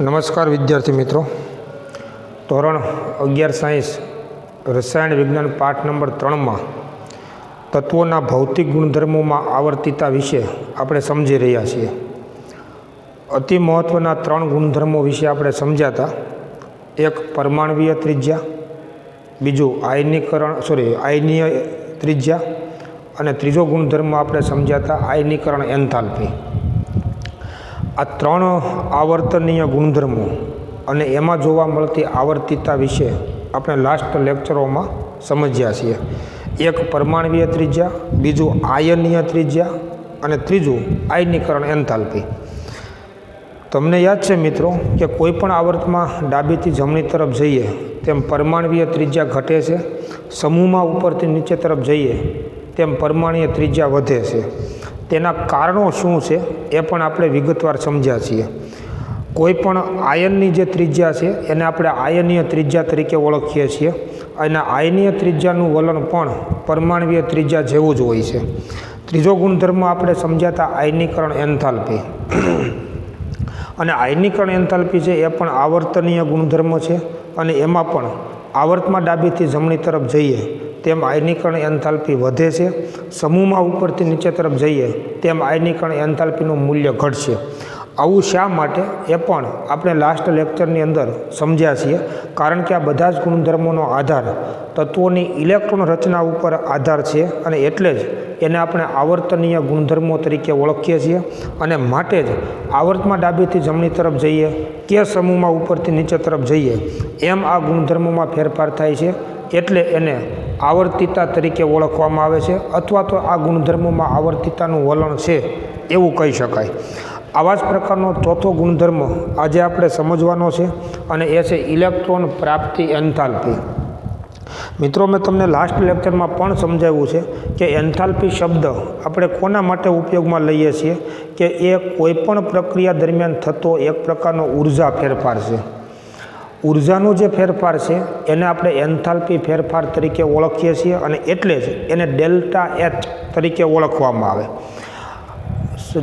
નમસ્કાર વિદ્યાર્થી મિત્રો, ધોરણ 11 સાયન્સ રસાયણ વિજ્ઞાન પાઠ નંબર 3માં તત્વોના ભૌતિક ગુણધર્મોમાં આવર્તિતા વિશે આપણે સમજી રહ્યા છીએ. અતિ મહત્ત્વના 3 ગુણધર્મો વિશે આપણે સમજ્યા હતા. એક પરમાણવીય ત્રિજ્યા, બીજું આયનીય ત્રિજ્યા અને ત્રીજો ગુણધર્મ આપણે સમજ્યા હતા આયનીકરણ એન્થાલ્પી. આ 3 આવર્તનીય ગુણધર્મો અને એમાં જોવા મળતી આવર્તિતા વિશે આપણે લાસ્ટ લેક્ચરોમાં સમજ્યા છીએ. એક પરમાણવીય ત્રિજ્યા, બીજું આયનીય ત્રિજ્યા અને ત્રીજું આયનીકરણ એન્થાલ્પી. તમને યાદ છે મિત્રો કે કોઈ પણ આવર્તમાં ડાબીથી જમણી તરફ જઈએ તેમ પરમાણવીય ત્રિજ્યા ઘટે છે, સમૂહમાં ઉપરથી નીચે તરફ જઈએ તેમ પરમાણવીય ત્રિજ્યા વધે છે. તેના કારણો શું છે એ પણ આપણે વિગતવાર સમજ્યા છીએ. કોઈ પણ આયનની જે ત્રિજ્યા છે એને આપણે આયનીય ત્રિજ્યા તરીકે ઓળખીએ છીએ અને આયનીય ત્રિજ્યાનું વલણ પણ પરમાણવીય ત્રિજ્યા જેવું જ હોય છે. ત્રીજો ગુણધર્મ આપણે સમજ્યા હતા આયનીકરણ એન્થાલ્પી. અને આયનીકરણ એન્થાલ્પી છે એ પણ આવર્તનીય ગુણધર્મ છે અને એમાં પણ આવર્તમાં ડાબીથી જમણી તરફ જઈએ તેમ આયનીકરણ એન્થાલ્પી વધે છે, સમૂહમાં ઉપરથી નીચે તરફ જઈએ તેમ આયનીકરણ એન્થાલ્પીનું મૂલ્ય ઘટશે. આવું શા માટે એ પણ આપણે લાસ્ટ લેક્ચરની અંદર સમજ્યા છીએ. કારણ કે આ બધા જ ગુણધર્મોનો આધાર તત્વોની ઇલેક્ટ્રોન રચના ઉપર આધાર છે અને એટલે જ એને આપણે આવર્તનીય ગુણધર્મો તરીકે ઓળખીએ છીએ. અને માટે જ આવર્તમાં ડાબીથી જમણી તરફ જઈએ કે સમૂહમાં ઉપરથી નીચે તરફ જઈએ એમ આ ગુણધર્મોમાં ફેરફાર થાય છે, એટલે એને આવર્તિતા તરીકે ઓળખવામાં આવે છે અથવા તો આ ગુણધર્મોમાં આવર્તિતાનું વલણ છે એવું કહી શકાય. આવા જ પ્રકારનો ચોથો ગુણધર્મ આજે આપણે સમજવાનો છે અને એ છે ઇલેક્ટ્રોન પ્રાપ્તિ એન્થાલ્પી. મિત્રો, મેં તમને લાસ્ટ લેક્ચરમાં પણ સમજાવ્યું છે કે એન્થાલ્પી શબ્દ આપણે કોના માટે ઉપયોગમાં લઈએ છીએ કે એ કોઈપણ પ્રક્રિયા દરમિયાન થતો એક પ્રકારનો ઉર્જા ફેરફાર છે. ઉર્જાનો જે ફેરફાર છે એને આપણે એન્થાલ્પી ફેરફાર તરીકે ઓળખીએ છીએ અને એટલે જ એને ડેલ્ટા એચ તરીકે ઓળખવામાં આવે.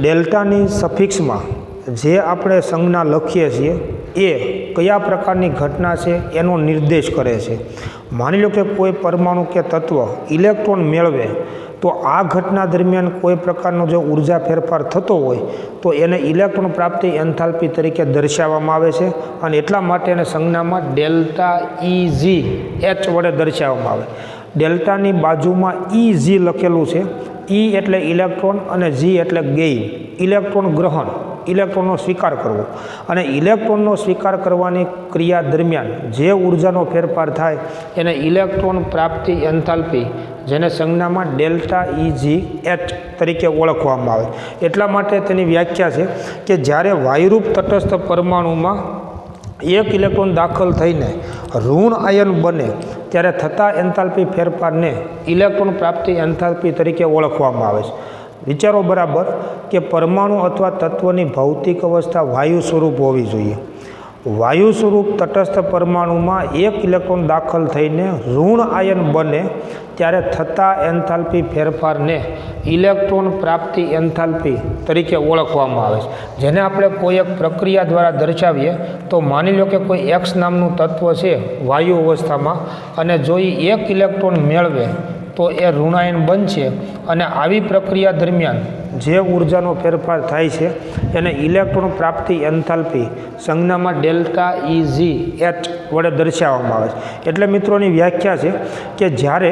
ડેલ્ટાની સફિક્સમાં જે આપણે સંજ્ઞા લખીએ છીએ એ કયા પ્રકારની ઘટના છે એનો નિર્દેશ કરે છે. માની લો કે કોઈ પરમાણુ કે તત્વ ઇલેક્ટ્રોન મેળવે તો આ ઘટના દરમિયાન કોઈ પ્રકારનો જો ઉર્જા ફેરફાર થતો હોય તો એને ઇલેક્ટ્રોન પ્રાપ્તિ એન્થાલ્પી તરીકે દર્શાવવામાં આવે છે અને એટલા માટે એને સંજ્ઞામાં ડેલ્ટા EG H વડે દર્શાવવામાં આવે. ડેલ્ટાની બાજુમાં EG લખેલું છે. E એટલે ઇલેક્ટ્રોન અને G એટલે ગેઇન, ઇલેક્ટ્રોન ગ્રહણ, ઇલેક્ટ્રોનનો સ્વીકાર કરવો. અને ઇલેક્ટ્રોનનો સ્વીકાર કરવાની ક્રિયા દરમિયાન જે ઉર્જાનો ફેરફાર થાય એને ઇલેક્ટ્રોન પ્રાપ્તિ એન્થાલ્પી, જેને સંજ્ઞામાં ડેલ્ટા EG H તરીકે ઓળખવામાં આવે. એટલા માટે તેની વ્યાખ્યા છે કે જ્યારે વાયુરૂપ તટસ્થ પરમાણુમાં એક ઇલેક્ટ્રોન દાખલ થઈને ઋણ આયન બને ત્યારે થતા એન્થાલ્પી ફેરફારને ઇલેક્ટ્રોન પ્રાપ્તિ એન્થાલ્પી તરીકે ઓળખવામાં આવે છે. વિચારો બરાબર કે પરમાણુ અથવા તત્વની ભૌતિક અવસ્થા વાયુ સ્વરૂપ હોવી જોઈએ. વાયુ સ્વરૂપ તટસ્થ પરમાણુમાં એક ઇલેક્ટ્રોન દાખલ થઈને ઋણ આયન બને ત્યારે થતા એન્થાલ્પી ફેરફારને ઇલેક્ટ્રોન પ્રાપ્તિ એન્થાલ્પી તરીકે ઓળખવામાં આવે છે. જેને આપણે કોઈ એક પ્રક્રિયા દ્વારા દર્શાવીએ તો માની લો કે કોઈ X નામનું તત્વ છે વાયુ અવસ્થામાં અને જો એ એક ઇલેક્ટ્રોન મેળવે તો એ ઋણાયન બનશે અને આવી પ્રક્રિયા દરમિયાન જે ઉર્જાનો ફેરફાર થાય છે એને ઇલેક્ટ્રોન પ્રાપ્તિ એન્થાલ્પી સંજ્ઞામાં ડેલ્ટા EG H વડે દર્શાવવામાં આવે છે. એટલે મિત્રોની વ્યાખ્યા છે કે જ્યારે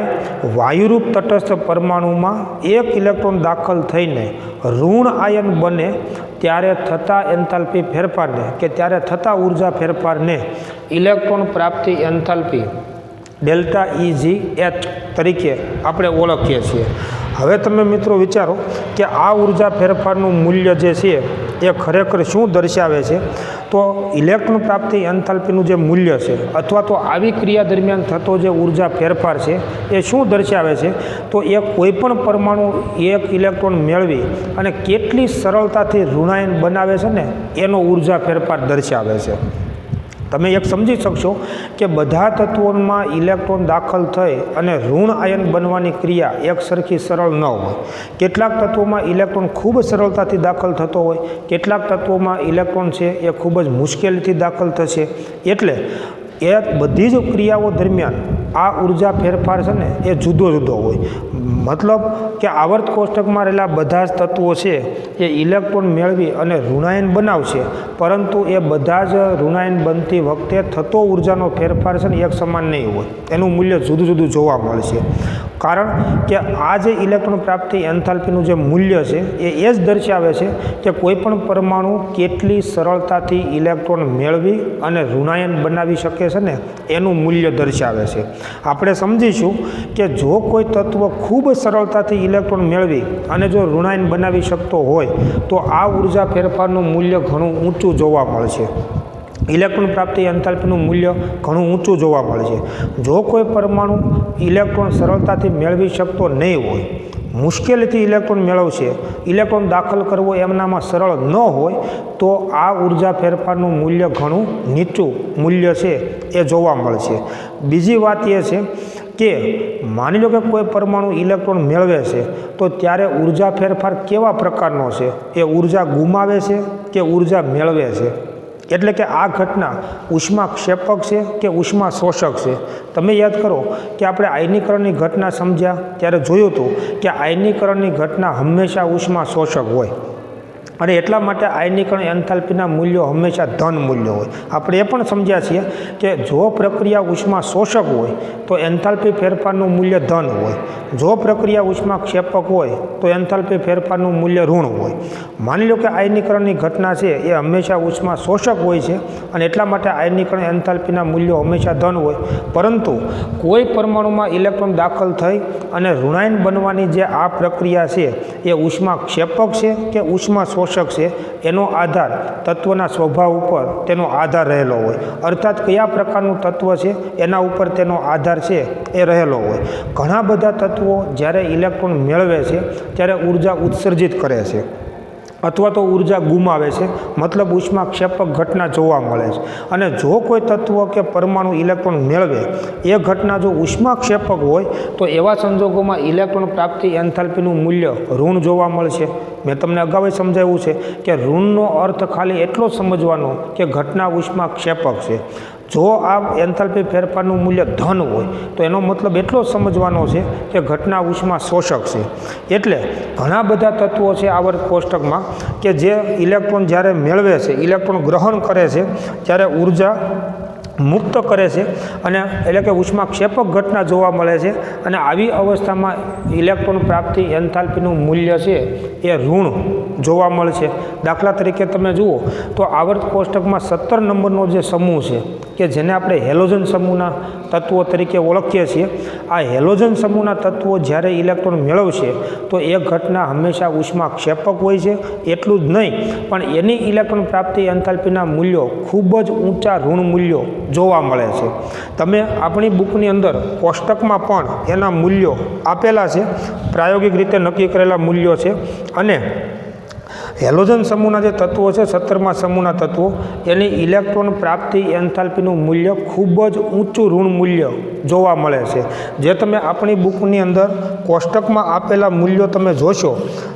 વાયુરૂપ તટસ્થ પરમાણુમાં એક ઇલેક્ટ્રોન દાખલ થઈને ઋણ આયન બને ત્યારે થતા એન્થાલ્પી ફેરફારને કે ત્યારે થતા ઉર્જા ફેરફારને ઇલેક્ટ્રોન પ્રાપ્તિ એન્થાલ્પી ડેલ્ટા EG H તરીકે આપણે ઓળખીએ છીએ. હવે તમે મિત્રો વિચારો કે આ ઉર્જા ફેરફારનું મૂલ્ય જે છે એ ખરેખર શું દર્શાવે છે. તો ઇલેક્ટ્રોન પ્રાપ્તિ એન્થાલ્પીનું જે મૂલ્ય છે અથવા તો આવી ક્રિયા દરમિયાન થતો જે ઉર્જા ફેરફાર છે એ શું દર્શાવે છે તો એ કોઈપણ પરમાણુ એક ઇલેક્ટ્રોન મેળવી અને કેટલી સરળતાથી ઋણાયન બનાવે છે ને એનો ઉર્જા ફેરફાર દર્શાવે છે. તમે એક સમજી શકશો કે બધા તત્વોમાં ઇલેક્ટ્રોન દાખલ થઈ અને ઋણ આયન બનવાની ક્રિયા એક સરખી સરળ ન હોય. કેટલાક તત્વોમાં ઇલેક્ટ્રોન ખૂબ સરળતાથી દાખલ થતો હોય, કેટલાક તત્વોમાં ઇલેક્ટ્રોન છે એ ખૂબ જ મુશ્કેલીથી દાખલ થશે. એટલે એ બધી જ ક્રિયાઓ દરમિયાન આ ઉર્જા ફેરફાર છે ને એ જુદો જુદો હોય. મતલબ કે આવર્ત કોષ્ટકમાં રહેલા બધા જ તત્વો છે એ ઇલેક્ટ્રોન મેળવી અને ઋણાયન બનાવશે, પરંતુ એ બધા જ ઋણાયન બનતી વખતે થતો ઉર્જાનો ફેરફાર છે ને એક સમાન નહીં હોય, એનું મૂલ્ય જુદું જુદું જોવા મળશે. કારણ કે આ જે ઇલેક્ટ્રોન પ્રાપ્તિ એન્થાલ્પીનું જે મૂલ્ય છે એ જ દર્શાવે છે કે કોઈપણ પરમાણુ કેટલી સરળતાથી ઇલેક્ટ્રોન મેળવી અને ઋણાયન બનાવી શકે છે ને એનું મૂલ્ય દર્શાવે છે. આપણે સમજીશું કે જો કોઈ તત્વ ખૂબ સરળતાથી ઇલેક્ટ્રોન મેળવી અને જો ઋણાયન બનાવી શકતો હોય તો આ ઉર્જા ફેરફારનું મૂલ્ય ઘણું ઊંચું જોવા મળશે. ઇલેક્ટ્રોન પ્રાપ્તિ એન્થાલ્પીનું મૂલ્ય ઘણું ઊંચું જોવા મળે છે. જો કોઈ પરમાણુ ઇલેક્ટ્રોન સરળતાથી મેળવી શકતો નહીં હોય, મુશ્કેલીથી ઇલેક્ટ્રોન મેળવશે, ઇલેક્ટ્રોન દાખલ કરવો એમનામાં સરળ ન હોય, તો આ ઉર્જા ફેરફારનું મૂલ્ય ઘણું નીચું મૂલ્ય છે એ જોવા મળશે. બીજી વાત એ છે કે માની લો કે કોઈ પરમાણુ ઇલેક્ટ્રોન મેળવે છે તો ત્યારે ઉર્જા ફેરફાર કેવા પ્રકારનો છે? એ ઉર્જા ગુમાવે છે કે ઉર્જા મેળવે છે? એટલે કે આ ઘટના ઉષ્માક્ષેપક છે કે ઉષ્મા શોષક છે? તમે યાદ કરો કે આપણે આયનીકરણની ઘટના સમજ્યા ત્યારે જોયું હતું કે આયનીકરણની ઘટના હંમેશા ઉષ્મા શોષક હોય અને એટલા માટે આયનીકરણ એન્થાલ્પીના મૂલ્યો હંમેશા ધન મૂલ્ય હોય. આપણે એ પણ સમજ્યા છીએ કે જો પ્રક્રિયા ઉષ્મા શોષક હોય તો એન્થાલ્પી ફેરફારનું મૂલ્ય ધન હોય, જો પ્રક્રિયા ઉષ્મા ક્ષેપક હોય તો એન્થાલ્પી ફેરફારનું મૂલ્ય ઋણ હોય. માની લો કે આયનીકરણની ઘટના છે એ હંમેશા ઉષ્મા શોષક હોય છે અને એટલા માટે આયનીકરણ એન્થાલ્પીના મૂલ્યો હંમેશા ધન હોય, પરંતુ કોઈ પરમાણુમાં ઇલેક્ટ્રોન દાખલ થઈ અને ઋણાયન બનવાની જે આ પ્રક્રિયા છે એ ઉષ્મા ક્ષેપક છે કે ઉષ્મા શોષક છે એનો આધાર તત્વના સ્વભાવ ઉપર તેનો આધાર રહેલો હોય. અર્થાત કયા પ્રકારનું તત્વ છે એના ઉપર તેનો આધાર છે એ રહેલો હોય. ઘણા બધા તત્વો જ્યારે ઇલેક્ટ્રોન મેળવે છે ત્યારે ઉર્જા ઉત્સર્જિત કરે છે અથવા તો ઉર્જા ગુમાવે છે, મતલબ ઉષ્માક્ષેપક ઘટના જોવા મળે છે. અને જો કોઈ તત્વ કે પરમાણુ ઇલેક્ટ્રોન મેળવે એ ઘટના જો ઉષ્માક્ષેપક હોય તો એવા સંજોગોમાં ઇલેક્ટ્રોન પ્રાપ્તિ એન્થાલ્પીનું મૂલ્ય ઋણ જોવા મળશે. મેં તમને અગાઉ સમજાવ્યું છે કે ઋણનો અર્થ ખાલી એટલો સમજવાનો કે ઘટના ઉષ્માક્ષેપક છે. જો આ એન્થાલ્પી ફેરફારનું મૂલ્ય ધન હોય તો એનો મતલબ એટલો સમજવાનો છે કે ઘટના ઉષ્મા શોષક છે. એટલે ઘણા બધા તત્વો છે આવર્ત કોષ્ટકમાં કે જે ઇલેક્ટ્રોન જ્યારે મેળવે છે, ઇલેક્ટ્રોન ગ્રહણ કરે છે, ત્યારે ઉર્જા મુક્ત કરે છે અને એટલે કે ઉષ્માક્ષેપક ઘટના જોવા મળે છે. અને આવી અવસ્થામાં ઇલેક્ટ્રોન પ્રાપ્તિ એન્થાલ્પીનું મૂલ્ય છે એ ઋણ જોવા મળશે. દાખલા તરીકે તમે જુઓ તો આવર્ત કોષ્ટકમાં 17 નંબરનો જે સમૂહ છે કે જેને આપણે હેલોજન સમૂહના તત્વો તરીકે ઓળખીએ છીએ, આ હેલોજન સમૂહના તત્વો જ્યારે ઇલેક્ટ્રોન મેળવશે તો એ ઘટના હંમેશા ઉષ્માક્ષેપક હોય છે. એટલું જ નહીં પણ એની ઇલેક્ટ્રોન પ્રાપ્તિ એન્થાલ્પીના મૂલ્યો ખૂબ જ ઊંચા ઋણ મૂલ્યો જોવા મળે છે. તમે આપણી બુકની અંદર કોષ્ટકમાં પણ એના મૂલ્યો આપેલા છે, પ્રાયોગિક રીતે નક્કી કરેલા મૂલ્યો છે. અને હેલોજન સમૂહના જે તત્વો છે 17મા સમૂહના તત્વો એની ઇલેક્ટ્રોન પ્રાપ્તિ એન્થાલ્પીનું મૂલ્ય ખૂબ જ ઊંચું ઋણ મૂલ્ય જોવા મળે છે. જે તમે આપણી બુકની અંદર કોષ્ટકમાં આપેલા મૂલ્યો તમે જોશો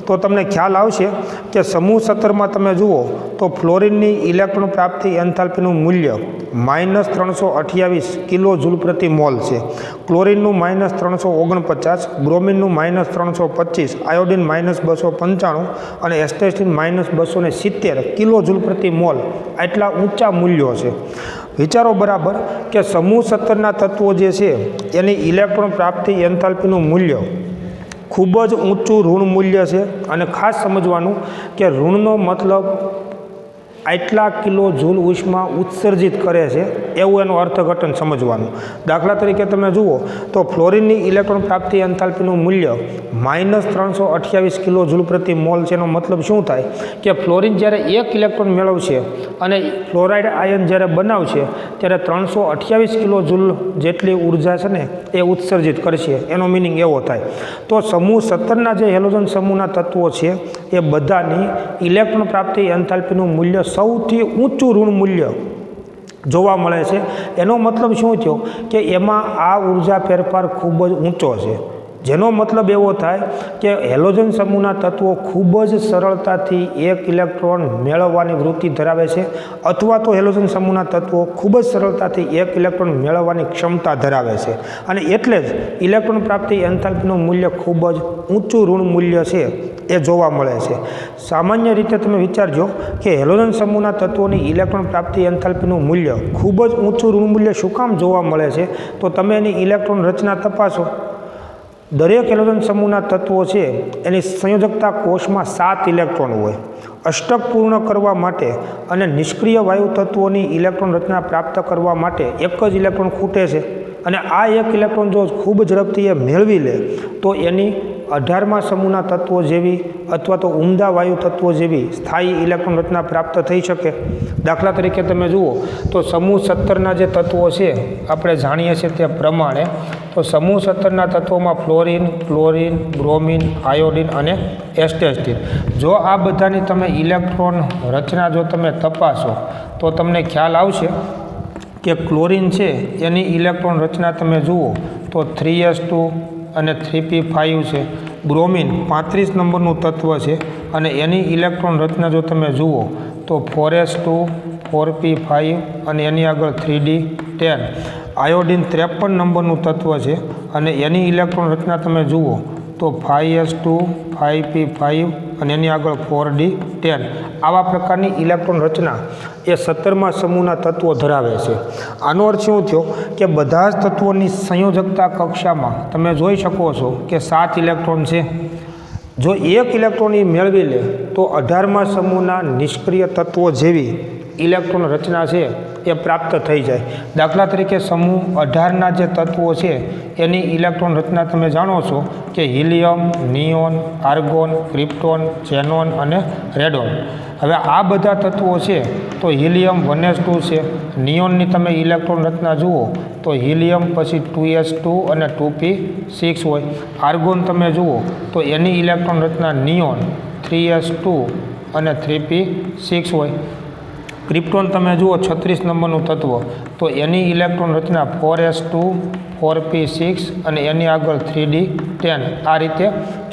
તો તમને ખ્યાલ આવશે કે સમૂહ 17માં તમે જુઓ તો ફ્લોરિનની ઇલેક્ટ્રોન પ્રાપ્તિ એન્થાલ્પીનું મૂલ્ય -328 કિલો જૂલ પ્રતિ મોલ છે. ક્લોરિનનું -349, બ્રોમિનનું -325, આયોડિન -295 અને એસ્ટેટિન -270 કિલો જૂલ પ્રતિ મોલ. આટલા ઊંચા મૂલ્યો છે. વિચારો બરાબર કે સમૂહ 17ના તત્વો જે છે એની ઇલેક્ટ્રોન પ્રાપ્તિ એન્થાલ્પીનું મૂલ્ય ખૂબ જ ઊંચું ઋણ મૂલ્ય છે. અને ખાસ સમજવાનું કે ઋણનો મતલબ આટલા કિલો જૂલ ઉષ્મા ઉત્સર્જિત કરે છે એવું એનું અર્થઘટન સમજવાનું. દાખલા તરીકે તમે જુઓ તો ફ્લોરિનની ઇલેક્ટ્રોન પ્રાપ્તિ એન્થાલ્પીનું મૂલ્ય -328 કિલો જૂલ પ્રતિ મોલ છે. એનો મતલબ શું થાય કે ફ્લોરિન જ્યારે 1 ઇલેક્ટ્રોન મેળવશે અને ફ્લોરાઇડ આયન જ્યારે બનાવશે ત્યારે 328 કિલો જૂલ જેટલી ઉર્જા છે ને એ ઉત્સર્જિત કરશે. એનો મિનિંગ એવો થાય. તો સમૂહ 17ના જે હેલોજન સમૂહના તત્વો છે એ બધાની ઇલેક્ટ્રોન પ્રાપ્તિ એન્થાલ્પીનું મૂલ્ય સૌથી ઊંચું ઋણ મૂલ્ય જોવા મળે છે। એનો મતલબ શું થયો કે એમાં આ ઉર્જા ફેરફાર ખૂબ જ ઊંચો છે, જેનો મતલબ એવો થાય કે હેલોજન સમૂહના તત્વો ખૂબ જ સરળતાથી એક ઇલેક્ટ્રોન મેળવવાની વૃત્તિ ધરાવે છે, અથવા તો હેલોજન સમૂહના તત્વો ખૂબ જ સરળતાથી એક ઇલેક્ટ્રોન મેળવવાની ક્ષમતા ધરાવે છે, અને એટલે જ ઇલેક્ટ્રોન પ્રાપ્તિ એન્થાલ્પીનું મૂલ્ય ખૂબ જ ઊંચું ઋણ મૂલ્ય છે એ જોવા મળે છે। સામાન્ય રીતે તમે વિચારજો કે હેલોજન સમૂહના તત્વોની ઇલેક્ટ્રોન પ્રાપ્તિ એન્થાલ્પીનું મૂલ્ય ખૂબ જ ઊંચું ઋણ મૂલ્ય શું કામ જોવા મળે છે, તો તમે એની ઇલેક્ટ્રોન રચના તપાસો। દરેક હેલોજન સમૂહના તત્વો છે એની સંયોજકતા કોષમાં 7 ઇલેક્ટ્રોન હોય। અષ્ટક પૂર્ણ કરવા માટે અને નિષ્ક્રિય વાયુ તત્વોની ઇલેક્ટ્રોન રચના પ્રાપ્ત કરવા માટે એક જ ઇલેક્ટ્રોન ખૂટે છે, અને આ એક ઇલેક્ટ્રોન જો ખૂબ ઝડપથી એ મેળવી લે તો એની 18મા સમૂહના તત્વો જેવી અથવા તો ઉમદા વાયુ તત્વો જેવી સ્થાયી ઇલેક્ટ્રોન રચના પ્રાપ્ત થઈ શકે। દાખલા તરીકે તમે જુઓ તો સમૂહ 17ના જે તત્વો છે આપણે જાણીએ છીએ તે પ્રમાણે, તો સમૂહ 17ના તત્વોમાં ફ્લોરિન, ક્લોરિન, બ્રોમિન, આયોડિન અને એસ્ટેસ્ટિન। જો આ બધાની તમે ઇલેક્ટ્રોન રચના જો તમે તપાસો તો તમને ખ્યાલ આવશે કે ક્લોરિન છે એની ઇલેક્ટ્રોન રચના તમે જુઓ તો 3s2 અને 3p5 છે। બ્રોમિન 35 નંબરનું તત્વ છે અને એની ઇલેક્ટ્રોન રચના જો તમે જુઓ તો 4s2, 4p5 અને એની આગળ 3d10। આયોડિન 53 નંબરનું તત્વ છે અને એની ઇલેક્ટ્રોન રચના તમે જુઓ તો 5s2, 5p5 અને એની આગળ 4d10। આવા પ્રકારની ઇલેક્ટ્રોન રચના એ 17મા સમૂહના તત્વો ધરાવે છે। આનો અર્થ શું થયો કે બધા જ તત્વોની સંયોજકતા કક્ષામાં તમે જોઈ શકો છો કે 7 ઇલેક્ટ્રોન છે। જો એક ઇલેક્ટ્રોન એ મેળવી લે તો 18મા સમૂહના નિષ્ક્રિય તત્વો જેવી ઇલેક્ટ્રોન રચના છે એ પ્રાપ્ત થઈ જાય। દાખલા તરીકે સમૂહ 18ના જે તત્વો છે એની ઇલેક્ટ્રોન રચના તમે જાણો છો કે helium, neon, argon, krypton, xenon અને રેડોન। હવે આ બધા તત્વો છે તો હિલિયમ 1s2 છે, નિયોનની તમે ઇલેક્ટ્રોન રચના જુઓ તો હિલિયમ પછી 2s2 અને 2p6 હોય। આર્ગોન તમે જુઓ તો એની ઇલેક્ટ્રોન રચના નિયોન 3s2 અને 3p6 હોય। ક્રિપ્ટોન તમે જુઓ 36 નંબરનું તત્વ તો એની ઇલેક્ટ્રોન રચના 4s2, 4p6 અને એની આગળ 3d10। આ રીતે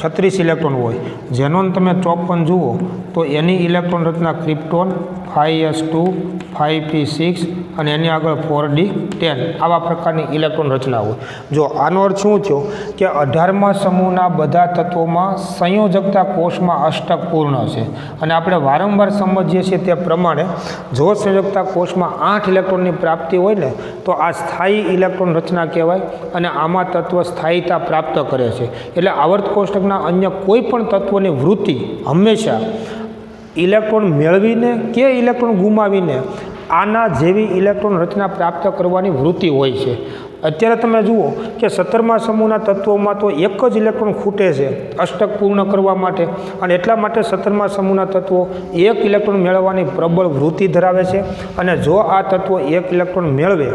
36 ઇલેક્ટ્રોન હોય। ઝેનોન તમે 54 જુઓ તો એની ઇલેક્ટ્રોન રચના ક્રિપ્ટોન 5s2, 5p6 અને એની આગળ 4d10। આવા પ્રકારની ઇલેક્ટ્રોન રચના હોય। જો આનો અર્થ શું થયો કે 18મા સમૂહના બધા તત્વોમાં સંયોજકતા કોષમાં અષ્ટક પૂર્ણ છે, અને આપણે વારંવાર સમજીએ છીએ તે પ્રમાણે જો સંયોજકતા કોષમાં 8 ઇલેક્ટ્રોનની પ્રાપ્તિ હોય ને તો આ સ્થાયી ઇલેક્ટ્રોન રચના કહેવાય, અને આમાં તત્વ સ્થાયીતા પ્રાપ્ત કરે છે। એટલે આવર્ત કોષ્ટકના અન્ય કોઈ પણ તત્વોની વૃત્તિ હંમેશા ઇલેક્ટ્રોન મેળવીને કે ઇલેક્ટ્રોન ગુમાવીને આના જેવી ઇલેક્ટ્રોન રચના પ્રાપ્ત કરવાની વૃત્તિ હોય છે। અત્યારે તમે જુઓ કે 17મા સમૂહના તત્વોમાં તો એક જ ઇલેક્ટ્રોન ખૂટે છે અષ્ટક પૂર્ણ કરવા માટે, અને એટલા માટે 17મા સમૂહના તત્વો એક ઇલેક્ટ્રોન મેળવવાની પ્રબળ વૃત્તિ ધરાવે છે, અને જો આ તત્વો એક ઇલેક્ટ્રોન મેળવે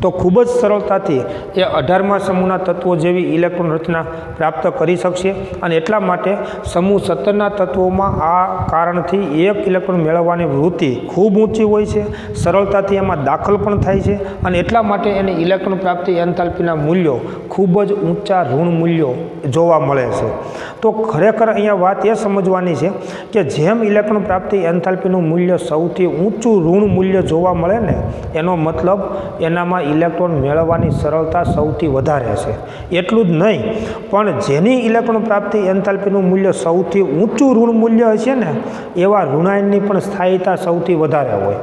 તો ખૂબ જ સરળતાથી એ 18મા સમૂહના તત્વો જેવી ઇલેક્ટ્રોન રચના પ્રાપ્ત કરી શકશે, અને એટલા માટે સમૂહ 17ના તત્વોમાં આ કારણથી એક ઇલેક્ટ્રોન મેળવવાની વૃત્તિ ખૂબ ઊંચી હોય છે, સરળતાથી એમાં દાખલ પણ થાય છે, અને એટલા માટે એની ઇલેક્ટ્રોન પ્રાપ્તિ એન્થાલ્પીના મૂલ્યો ખૂબ જ ઊંચા ઋણ મૂલ્યો જોવા મળે છે। તો ખરેખર અહીંયા વાત એ સમજવાની છે કે જેમ ઇલેક્ટ્રોન પ્રાપ્તિ એન્થાલ્પીનું મૂલ્ય સૌથી ઊંચું ઋણ મૂલ્ય જોવા મળે ને, એનો મતલબ એનામાં ઇલેક્ટ્રોન મેળવવાની સરળતા સૌથી વધારે છે। એટલું જ નહીં, પણ જેની ઇલેક્ટ્રોન પ્રાપ્તિ એન્થાલ્પીનું મૂલ્ય સૌથી ઊંચું ઋણ મૂલ્ય હશે ને એવા ઋણાયનની પણ સ્થાયીતા સૌથી વધારે હોય।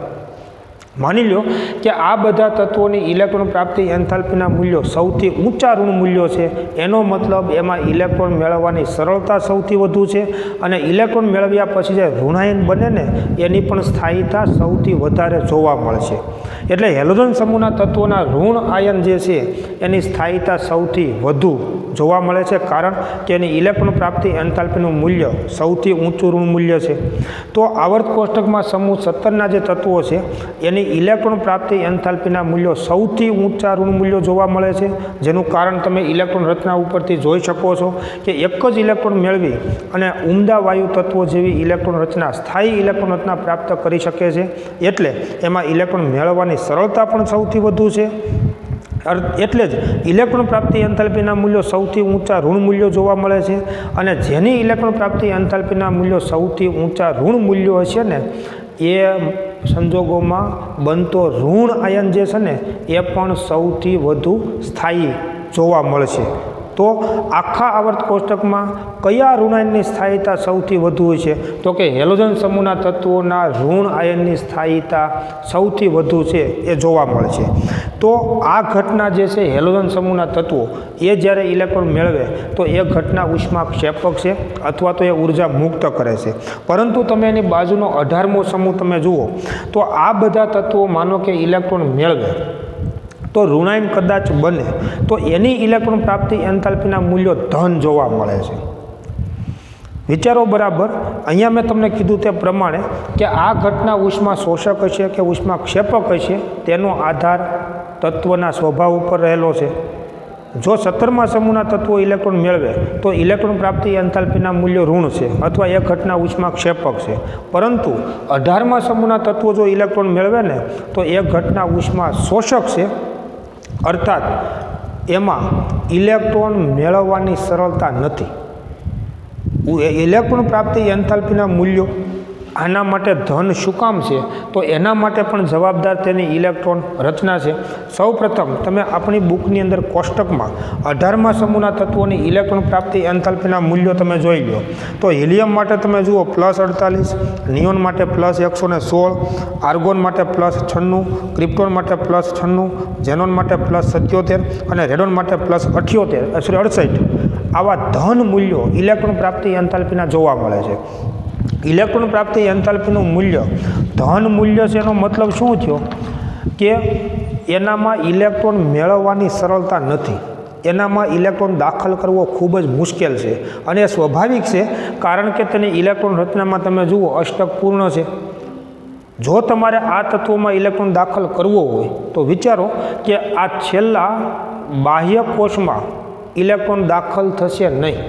માની લો કે આ બધા તત્વોની ઇલેક્ટ્રોન પ્રાપ્તિ એન્થાલ્પીના મૂલ્યો સૌથી ઊંચા ઋણ મૂલ્યો છે, એનો મતલબ એમાં ઇલેક્ટ્રોન મેળવવાની સરળતા સૌથી વધુ છે, અને ઇલેક્ટ્રોન મેળવ્યા પછી જે ઋણાયન બને ને એની પણ સ્થાયીતા સૌથી વધારે જોવા મળશે। એટલે હેલોજન સમૂહના તત્વોના ઋણ આયન જે છે એની સ્થાયીતા સૌથી વધુ જોવા મળે છે, કારણ કે એની ઇલેક્ટ્રોન પ્રાપ્તિ એન્થાલ્પીનું મૂલ્ય સૌથી ઊંચું ઋણ મૂલ્ય છે। તો આવર્ત કોષ્ટકમાં સમૂહ 17ના જે તત્વો છે એની ઇલેક્ટ્રોન પ્રાપ્તિ એન્થાલ્પીના મૂલ્યો સૌથી ઊંચા ઋણ મૂલ્યો જોવા મળે છે, જેનું કારણ તમે ઇલેક્ટ્રોન રચના ઉપરથી જોઈ શકો છો કે એક જ ઇલેક્ટ્રોન મેળવી અને ઉમદા વાયુ તત્વો જેવી ઇલેક્ટ્રોન રચના, સ્થાયી ઇલેક્ટ્રોન રચના પ્રાપ્ત કરી શકે છે. એટલે એમાં ઇલેક્ટ્રોન મેળવવાની સરળતા પણ સૌથી વધુ છે. એટલે જ ઇલેક્ટ્રોન પ્રાપ્તિ એન્થાલ્પીના મૂલ્યો સૌથી ઊંચા ઋણ મૂલ્યો જોવા મળે છે. અને જેની ઇલેક્ટ્રોન પ્રાપ્તિ એન્થાલ્પીના મૂલ્યો સૌથી ઊંચા ઋણ મૂલ્યો હશે ને એ સંજોગોમાં બનતો ઋણ આયન જે છે ને એ પણ સૌથી વધુ સ્થાયી જોવા મળશે. તો આખા આવર્ત કોષ્ટકમાં કયા ઋણાયનની સ્થાયીતા સૌથી વધુ હોય છે? તો કે હેલોજન સમૂહના તત્વોના ઋણ આયનની સ્થાયીતા સૌથી વધુ છે એ જોવા મળે છે. તો આ ઘટના જે છે હેલોજન સમૂહના તત્વો એ જ્યારે ઇલેક્ટ્રોન મેળવે તો એ ઘટના ઉષ્માક્ષેપક છે અથવા તો એ ઉર્જા મુક્ત કરે છે. પરંતુ તમે એની બાજુનો 18મો સમૂહ તમે જુઓ તો આ બધા તત્વો માનો કે ઇલેક્ટ્રોન મેળવે તો ઋણાયન કદાચ બને તો એની ઇલેક્ટ્રોન પ્રાપ્તિ એન્થાલ્પીના મૂલ્યો ધન જોવા મળે છે. વિચારો બરાબર. અહીંયા મેં તમને કીધું તે પ્રમાણે કે આ ઘટના ઉષ્મા શોષક હશે કે ઉષ્મા ક્ષેપક હશે તેનો આધાર તત્વના સ્વભાવ ઉપર રહેલો છે. જો 17મા સમૂહના તત્વો ઇલેક્ટ્રોન મેળવે તો ઇલેક્ટ્રોન પ્રાપ્તિ એન્થાલ્પીના મૂલ્યો ઋણ છે અથવા એ ઘટના ઉષ્મા ક્ષેપક છે. પરંતુ 18મા સમૂહના તત્વો જો ઇલેક્ટ્રોન મેળવે ને તો એ ઘટના ઉષ્મા શોષક છે, અર્થાત એમાં ઇલેક્ટ્રોન મેળવવાની સરળતા નથી. ઇલેક્ટ્રોન પ્રાપ્તિ એન્થાલ્પીના મૂલ્યો આના માટે ધન શું કામ છે? તો એના માટે પણ જવાબદાર તેની ઇલેક્ટ્રોન રચના છે. સૌપ્રથમ તમે આપણી બુકની અંદર કોષ્ટકમાં 18મા સમૂહના તત્વોની ઇલેક્ટ્રોન પ્રાપ્તિ એન્થાલ્પીના મૂલ્યો તમે જોઈ લો. તો હિલિયમ માટે તમે જુઓ +48, નિયોન માટે +116, આર્ગોન માટે +96, ક્રિપ્ટોન માટે +96, ઝેનોન માટે +77 અને રેડોન માટે +68. આવા ધન મૂલ્યો ઇલેક્ટ્રોન પ્રાપ્તિ એન્થાલ્પીના જોવા મળે છે. ઇલેક્ટ્રોન પ્રાપ્તિ એન્થાલ્પીનું મૂલ્ય ધન મૂલ્ય છે એનો મતલબ શું થયો કે એનામાં ઇલેક્ટ્રોન મેળવવાની સરળતા નથી, એનામાં ઇલેક્ટ્રોન દાખલ કરવો ખૂબ જ મુશ્કેલ છે. અને એ સ્વાભાવિક છે કારણ કે તેની ઇલેક્ટ્રોન રચનામાં તમે જુઓ અષ્ટક પૂર્ણ છે. જો તમારે આ તત્વોમાં ઇલેક્ટ્રોન દાખલ કરવો હોય તો વિચારો કે આ છેલ્લા બાહ્ય કોષમાં ઇલેક્ટ્રોન દાખલ થશે નહીં.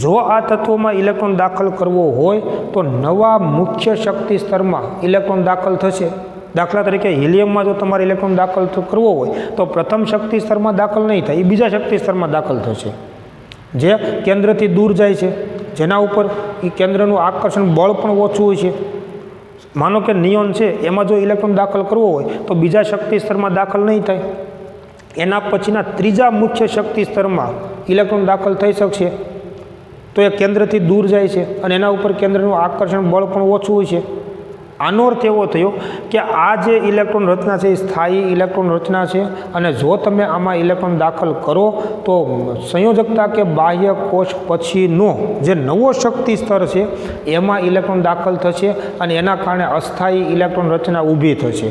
જો આ તત્વોમાં ઇલેક્ટ્રોન દાખલ કરવો હોય તો નવા મુખ્ય શક્તિ સ્તરમાં ઇલેક્ટ્રોન દાખલ થશે. દાખલા તરીકે હિલિયમમાં જો તમારે ઇલેક્ટ્રોન દાખલ કરવો હોય તો પ્રથમ શક્તિ સ્તરમાં દાખલ નહીં થાય, એ બીજા શક્તિ સ્તરમાં દાખલ થશે જે કેન્દ્રથી દૂર જાય છે, જેના ઉપર એ કેન્દ્રનું આકર્ષણ બળ પણ ઓછું હોય છે. માનો કે નિયોન છે એમાં જો ઇલેક્ટ્રોન દાખલ કરવો હોય તો બીજા શક્તિ સ્તરમાં દાખલ નહીં થાય, એના પછીના ત્રીજા મુખ્ય શક્તિ સ્તરમાં ઇલેક્ટ્રોન દાખલ થઈ શકશે. તો એ કેન્દ્રથી દૂર જાય છે અને એના ઉપર કેન્દ્રનું આકર્ષણ બળ પણ ઓછું હોય છે. આનો અર્થ એવો થયો કે આ જે ઇલેક્ટ્રોન રચના છે એ સ્થાયી ઇલેક્ટ્રોન રચના છે અને જો તમે આમાં ઇલેક્ટ્રોન દાખલ કરો તો સંયોજકતા કે બાહ્ય કોષ પછીનો જે નવો શક્તિ સ્તર છે એમાં ઇલેક્ટ્રોન દાખલ થશે અને એના કારણે અસ્થાયી ઇલેક્ટ્રોન રચના ઊભી થશે.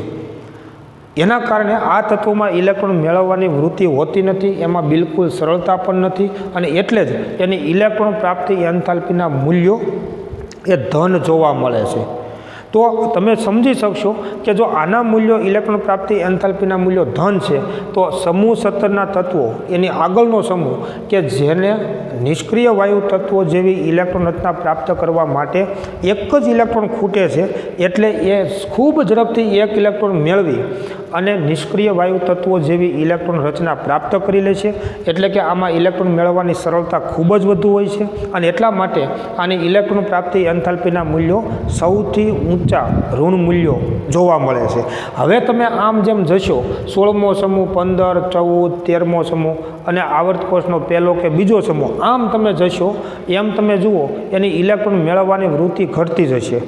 એના કારણે આ તત્વોમાં ઇલેક્ટ્રોન મેળવવાની વૃત્તિ હોતી નથી, એમાં બિલકુલ સરળતા પણ નથી અને એટલે જ એની ઇલેક્ટ્રોન પ્રાપ્તિ એન્થાલ્પીના મૂલ્યો એ ધન જોવા મળે છે. તો તમે સમજી શકશો કે જો આના મૂલ્યો ઇલેક્ટ્રોન પ્રાપ્તિ એન્થાલ્પીના મૂલ્યો ધન છે તો સમૂહ 17ના તત્વો એની આગળનો સમૂહ કે જેને નિષ્ક્રિય વાયુ તત્વો જેવી ઇલેક્ટ્રોન રચના પ્રાપ્ત કરવા માટે એક જ ઇલેક્ટ્રોન ખૂટે છે, એટલે એ ખૂબ ઝડપથી એક ઇલેક્ટ્રોન મેળવી અને નિષ્ક્રિય વાયુ તત્વો જેવી ઇલેક્ટ્રોન રચના પ્રાપ્ત કરી લે છે. એટલે કે આમાં ઇલેક્ટ્રોન મેળવવાની સરળતા ખૂબ જ વધુ હોય છે અને એટલા માટે આની ઇલેક્ટ્રોન પ્રાપ્તિ એન્થાલ્પીના મૂલ્યો સૌથી ઊંચા ઋણ મૂલ્યો જોવા મળે છે. હવે તમે આમ જેમ જશો 16મો સમૂહ, 15, 14, 13મો સમૂહ અને આવર્ત કોષનો પહેલો કે બીજો સમૂહ, આમ તમે જશો એમ તમે જુઓ એની ઇલેક્ટ્રોન મેળવવાની વૃત્તિ ઘટતી જશે.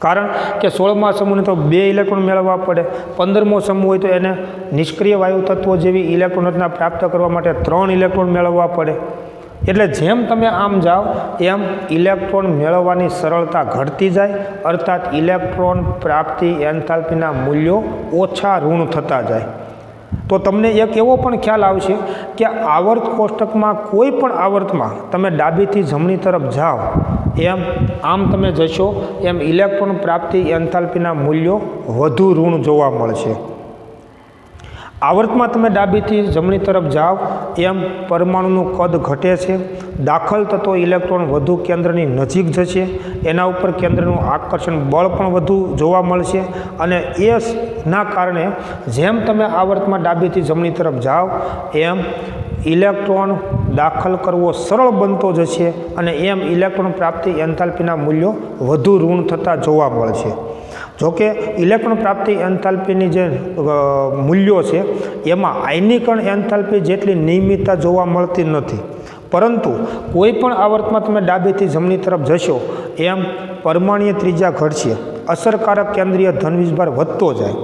કારણ કે 16મા સમૂહને તો 2 ઇલેક્ટ્રોન મેળવવા પડે, 15મો સમૂહ હોય તો એને નિષ્ક્રિય વાયુ તત્વો જેવી ઇલેક્ટ્રોન રચના પ્રાપ્ત કરવા માટે 3 ઇલેક્ટ્રોન મેળવવા પડે. એટલે જેમ તમે આમ જાઓ એમ ઇલેક્ટ્રોન મેળવવાની સરળતા ઘટતી જાય, અર્થાત ઇલેક્ટ્રોન પ્રાપ્તિ એન્થાલ્પીના મૂલ્યો ઓછા ઋણ થતા જાય. તો તમને એક એવો પણ ખ્યાલ આવશે કે આવર્ત કોષ્ટકમાં કોઈ પણ આવર્તમાં તમે ડાબીથી જમણી તરફ જાઓ આમ તમે જશો એમ ઇલેક્ટ્રોન પ્રાપ્તિ એન્થાલ્પીના મૂલ્યો વધુ ઋણ જોવા મળશે. આવર્તમાં તમે ડાબીથી જમણી તરફ જાઓ એમ પરમાણુનું કદ ઘટે છે, દાખલ થતો ઇલેક્ટ્રોન વધુ કેન્દ્રની નજીક જશે, એના ઉપર કેન્દ્રનું આકર્ષણ બળ પણ વધુ જોવા મળશે અને એના કારણે જેમ તમે આવર્તમાં ડાબીથી જમણી તરફ જાઓ એમ ઇલેક્ટ્રોન દાખલ કરવો સરળ બનતો જશે અને એમ ઇલેક્ટ્રોન પ્રાપ્તિ એન્થાલ્પીના મૂલ્યો વધુ ઋણ થતા જોવા મળશે. જોકે ઇલેક્ટ્રોન પ્રાપ્તિ એન્થાલ્પીની જે મૂલ્યો છે એમાં આયનીકરણ એન્થાલ્પી જેટલી નિયમિતતા જોવા મળતી નથી, પરંતુ કોઈ પણ આવર્તમાં તમે ડાબીથી જમણી તરફ જશો એમ પરમાણ્વીય ત્રિજ્યા ઘટશે, અસરકારક કેન્દ્રીય ધન વીજભાર વધતો જાય,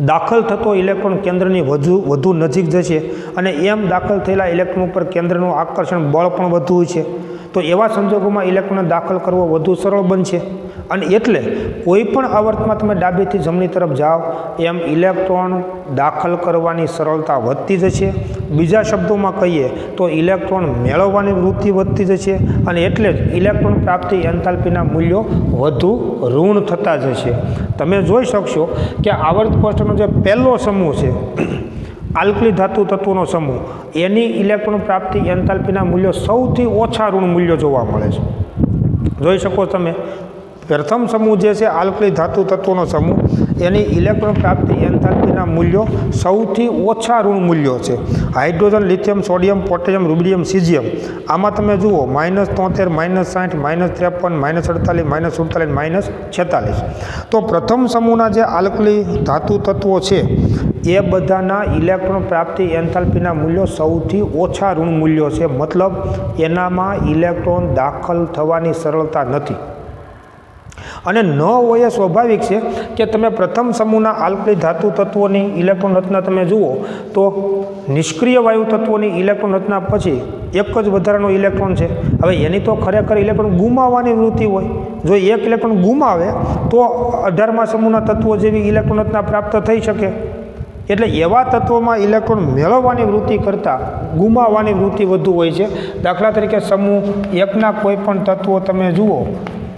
દાખલ થતો ઇલેક્ટ્રોન કેન્દ્રની વધુ નજીક જશે અને એમ દાખલ થયેલા ઇલેક્ટ્રોન ઉપર કેન્દ્રનું આકર્ષણ બળ પણ વધુ છે. તો એવા સંજોગોમાં ઇલેક્ટ્રોનને દાખલ કરવો વધુ સરળ બનશે અને એટલે કોઈ પણ આવર્તમાં તમે ડાબીથી જમણી તરફ જાઓ એમ ઇલેક્ટ્રોન દાખલ કરવાની સરળતા વધતી જશે. બીજા શબ્દોમાં કહીએ તો ઇલેક્ટ્રોન મેળવવાની વૃત્તિ વધતી જશે અને એટલે જ ઇલેક્ટ્રોન પ્રાપ્તિ એન્થાલ્પીના મૂલ્યો વધુ ઋણ થતા જશે. તમે જોઈ શકશો કે આવર્ત કોષ્ટકનો જે પહેલો સમૂહ છે આલ્કલી ધાતુ તત્વોનો સમૂહ એની ઇલેક્ટ્રોન પ્રાપ્તિ એન્થાલ્પીના મૂલ્યો સૌથી ઓછા ઋણ મૂલ્યો જોવા મળે છે. જોઈ શકો તમે પ્રથમ સમૂહ જે છે આલ્કલી ધાતુ તત્વોનો સમૂહ એની ઇલેક્ટ્રોન પ્રાપ્તિ એન્થાલ્પીના મૂલ્યો સૌથી ઓછા ઋણ મૂલ્યો છે. Hydrogen, lithium, sodium, potassium, rubidium, caesium આમાં તમે જુઓ -73, -60, -53, -48, -47, -46. તો પ્રથમ સમૂહના જે આલ્કલી ધાતુ તત્વો છે એ બધાના ઇલેક્ટ્રોન પ્રાપ્તિ એન્થાલ્પીના મૂલ્યો સૌથી ઓછા ઋણ મૂલ્યો છે, મતલબ એનામાં ઇલેક્ટ્રોન દાખલ થવાની સરળતા નથી અને ન હોય એ સ્વાભાવિક છે કે તમે પ્રથમ સમૂહના આલ્કલી ધાતુ તત્વોની ઇલેક્ટ્રોન રચના તમે જુઓ તો નિષ્ક્રિય વાયુ તત્વોની ઇલેક્ટ્રોન રચના પછી એક જ વધારાનો ઇલેક્ટ્રોન છે. હવે એની તો ખરેખર ઇલેક્ટ્રોન ગુમાવવાની વૃત્તિ હોય, જો એક ઇલેક્ટ્રોન ગુમાવે તો 18મા સમૂહના તત્વો જેવી ઇલેક્ટ્રોન રચના પ્રાપ્ત થઈ શકે. એટલે એવા તત્વોમાં ઇલેક્ટ્રોન મેળવવાની વૃત્તિ કરતાં ગુમાવવાની વૃત્તિ વધુ હોય છે. દાખલા તરીકે સમૂહ એકના કોઈ પણ તત્વો તમે જુઓ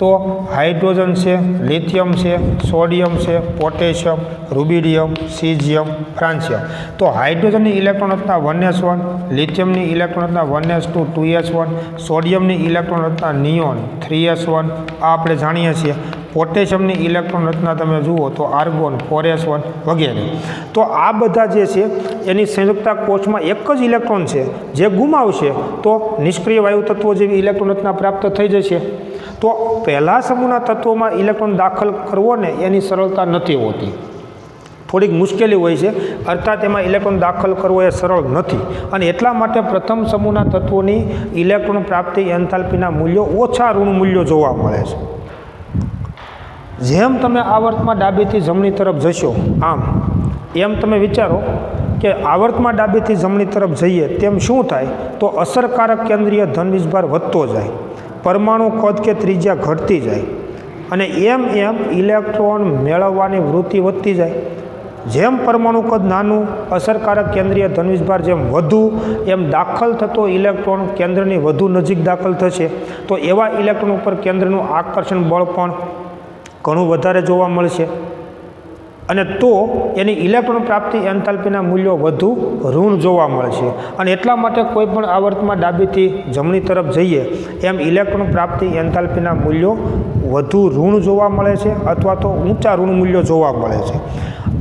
તો હાઇડ્રોજન છે, લિથિયમ છે, સોડિયમ છે, પોટેશિયમ, રૂબિડિયમ, સીઝિયમ, ફ્રાન્સિયમ. તો હાઇડ્રોજનની ઇલેક્ટ્રોન રચના 1s1, લિથિયમની ઇલેક્ટ્રોન રચના 1s2, 2s1, સોડિયમની ઇલેક્ટ્રોન રચના નિયોન 3s1 આ આપણે જાણીએ છીએ. પોટેશિયમની ઇલેક્ટ્રોન રચના તમે જુઓ તો આર્ગોન 4s1 વગેરે. તો આ બધા જે છે એની સંયુક્તા કોષમાં એક જ ઇલેક્ટ્રોન છે, જે ગુમાવશે તો નિષ્ક્રિય વાયુ તત્વો જેવી ઇલેક્ટ્રોન રચના પ્રાપ્ત થઈ જશે. તો પહેલા સમૂહના તત્વોમાં ઇલેક્ટ્રોન દાખલ કરવો ને એની સરળતા નથી હોતી, થોડીક મુશ્કેલી હોય છે, અર્થાત એમાં ઇલેક્ટ્રોન દાખલ કરવો એ સરળ નથી અને એટલા માટે પ્રથમ સમૂહના તત્વોની ઇલેક્ટ્રોન પ્રાપ્તિ એન્થાલ્પીના મૂલ્યો ઓછા ઋણ મૂલ્યો જોવા મળે છે. જેમ તમે આવર્તમાં ડાબીથી જમણી તરફ જશો એમ તમે વિચારો કે આવર્તમાં ડાબીથી જમણી તરફ જઈએ તેમ શું થાય તો અસરકારક કેન્દ્રીય ધન વીજભાર વધતો જાય, પરમાણુ કદ કે ત્રિજ્યા ઘટતી જાય અને એમ ઇલેક્ટ્રોન મેળવવાની વૃત્તિ વધતી જાય. જેમ પરમાણુ કદ નાનું, અસરકારક કેન્દ્રીય ધન વીજભાર જેમ વધુ એમ દાખલ થતો ઇલેક્ટ્રોન કેન્દ્રની વધુ નજીક દાખલ થશે તો એવા ઇલેક્ટ્રોન ઉપર કેન્દ્રનું આકર્ષણ બળ પણ ઘણું વધારે જોવા મળશે અને તો એની ઇલેક્ટ્રોન પ્રાપ્તિ એન્થાલ્પીના મૂલ્યો વધુ ઋણ જોવા મળશે અને એટલા માટે કોઈ પણ આવર્તમાં ડાબીથી જમણી તરફ જઈએ એમ ઇલેક્ટ્રોન પ્રાપ્તિ એન્થાલ્પીના મૂલ્યો વધુ ઋણ જોવા મળે છે અથવા તો ઊંચા ઋણ મૂલ્યો જોવા મળે છે.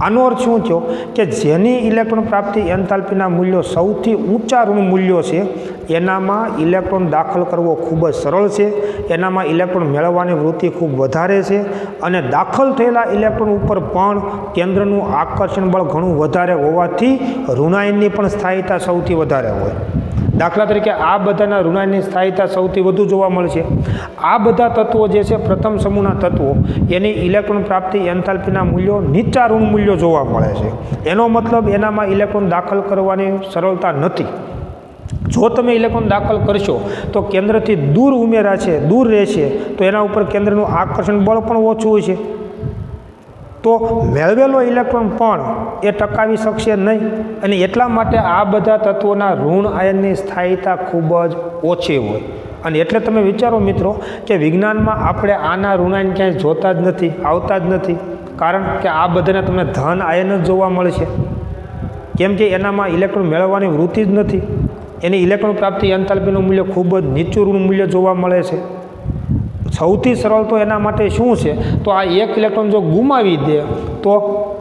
આનો અર્થ શું થયો કે જેની ઇલેક્ટ્રોન પ્રાપ્તિ એન્થાલ્પીના મૂલ્યો સૌથી ઊંચા ઋણ મૂલ્યો છે એનામાં ઇલેક્ટ્રોન દાખલ કરવો ખૂબ જ સરળ છે, એનામાં ઇલેક્ટ્રોન મેળવવાની વૃત્તિ ખૂબ વધારે છે અને દાખલ થયેલા ઇલેક્ટ્રોન ઉપર પણ કેન્દ્રનું આકર્ષણ બળ ઘણું વધારે હોવાથી ઋણાયનની પણ સ્થાયીતા સૌથી વધારે હોય. દાખલા તરીકે આ બધાના ઋણાયનની સ્થાયીતા સૌથી વધુ જોવા મળશે. આ બધા તત્વો જે છે પ્રથમ સમૂહના તત્વો એની ઇલેક્ટ્રોન પ્રાપ્તિ એન્થાલ્પીના મૂલ્યો નીચા ઋણ મૂલ્યો જોવા મળે છે. એનો મતલબ એનામાં ઇલેક્ટ્રોન દાખલ કરવાની સરળતા નથી. જો તમે ઇલેક્ટ્રોન દાખલ કરશો તો કેન્દ્રથી દૂર રહેશે તો એના ઉપર કેન્દ્રનું આકર્ષણ બળ પણ ઓછું હોય છે. તો મેળવેલો ઇલેક્ટ્રોન પણ એ ટકાવી શકશે નહીં, અને એટલા માટે આ બધા તત્વોના ઋણ આયનની સ્થાયીતા ખૂબ જ ઓછી હોય. અને એટલે તમે વિચારો મિત્રો કે વિજ્ઞાનમાં આપણે આના ઋણ આયન ક્યાંય જોતા જ નથી, આવતા જ નથી, કારણ કે આ બધાને તમને ધન આયન જ જોવા મળે છે. કેમ કે એનામાં ઇલેક્ટ્રોન મેળવવાની વૃત્તિ જ નથી, એની ઇલેક્ટ્રોન પ્રાપ્તિ એન્થાલ્પીનું મૂલ્ય ખૂબ જ નીચું ઋણ મૂલ્ય જોવા મળે છે. સૌથી સરળ તો એના માટે શું છે, તો આ એક ઇલેક્ટ્રોન જો ગુમાવી દે તો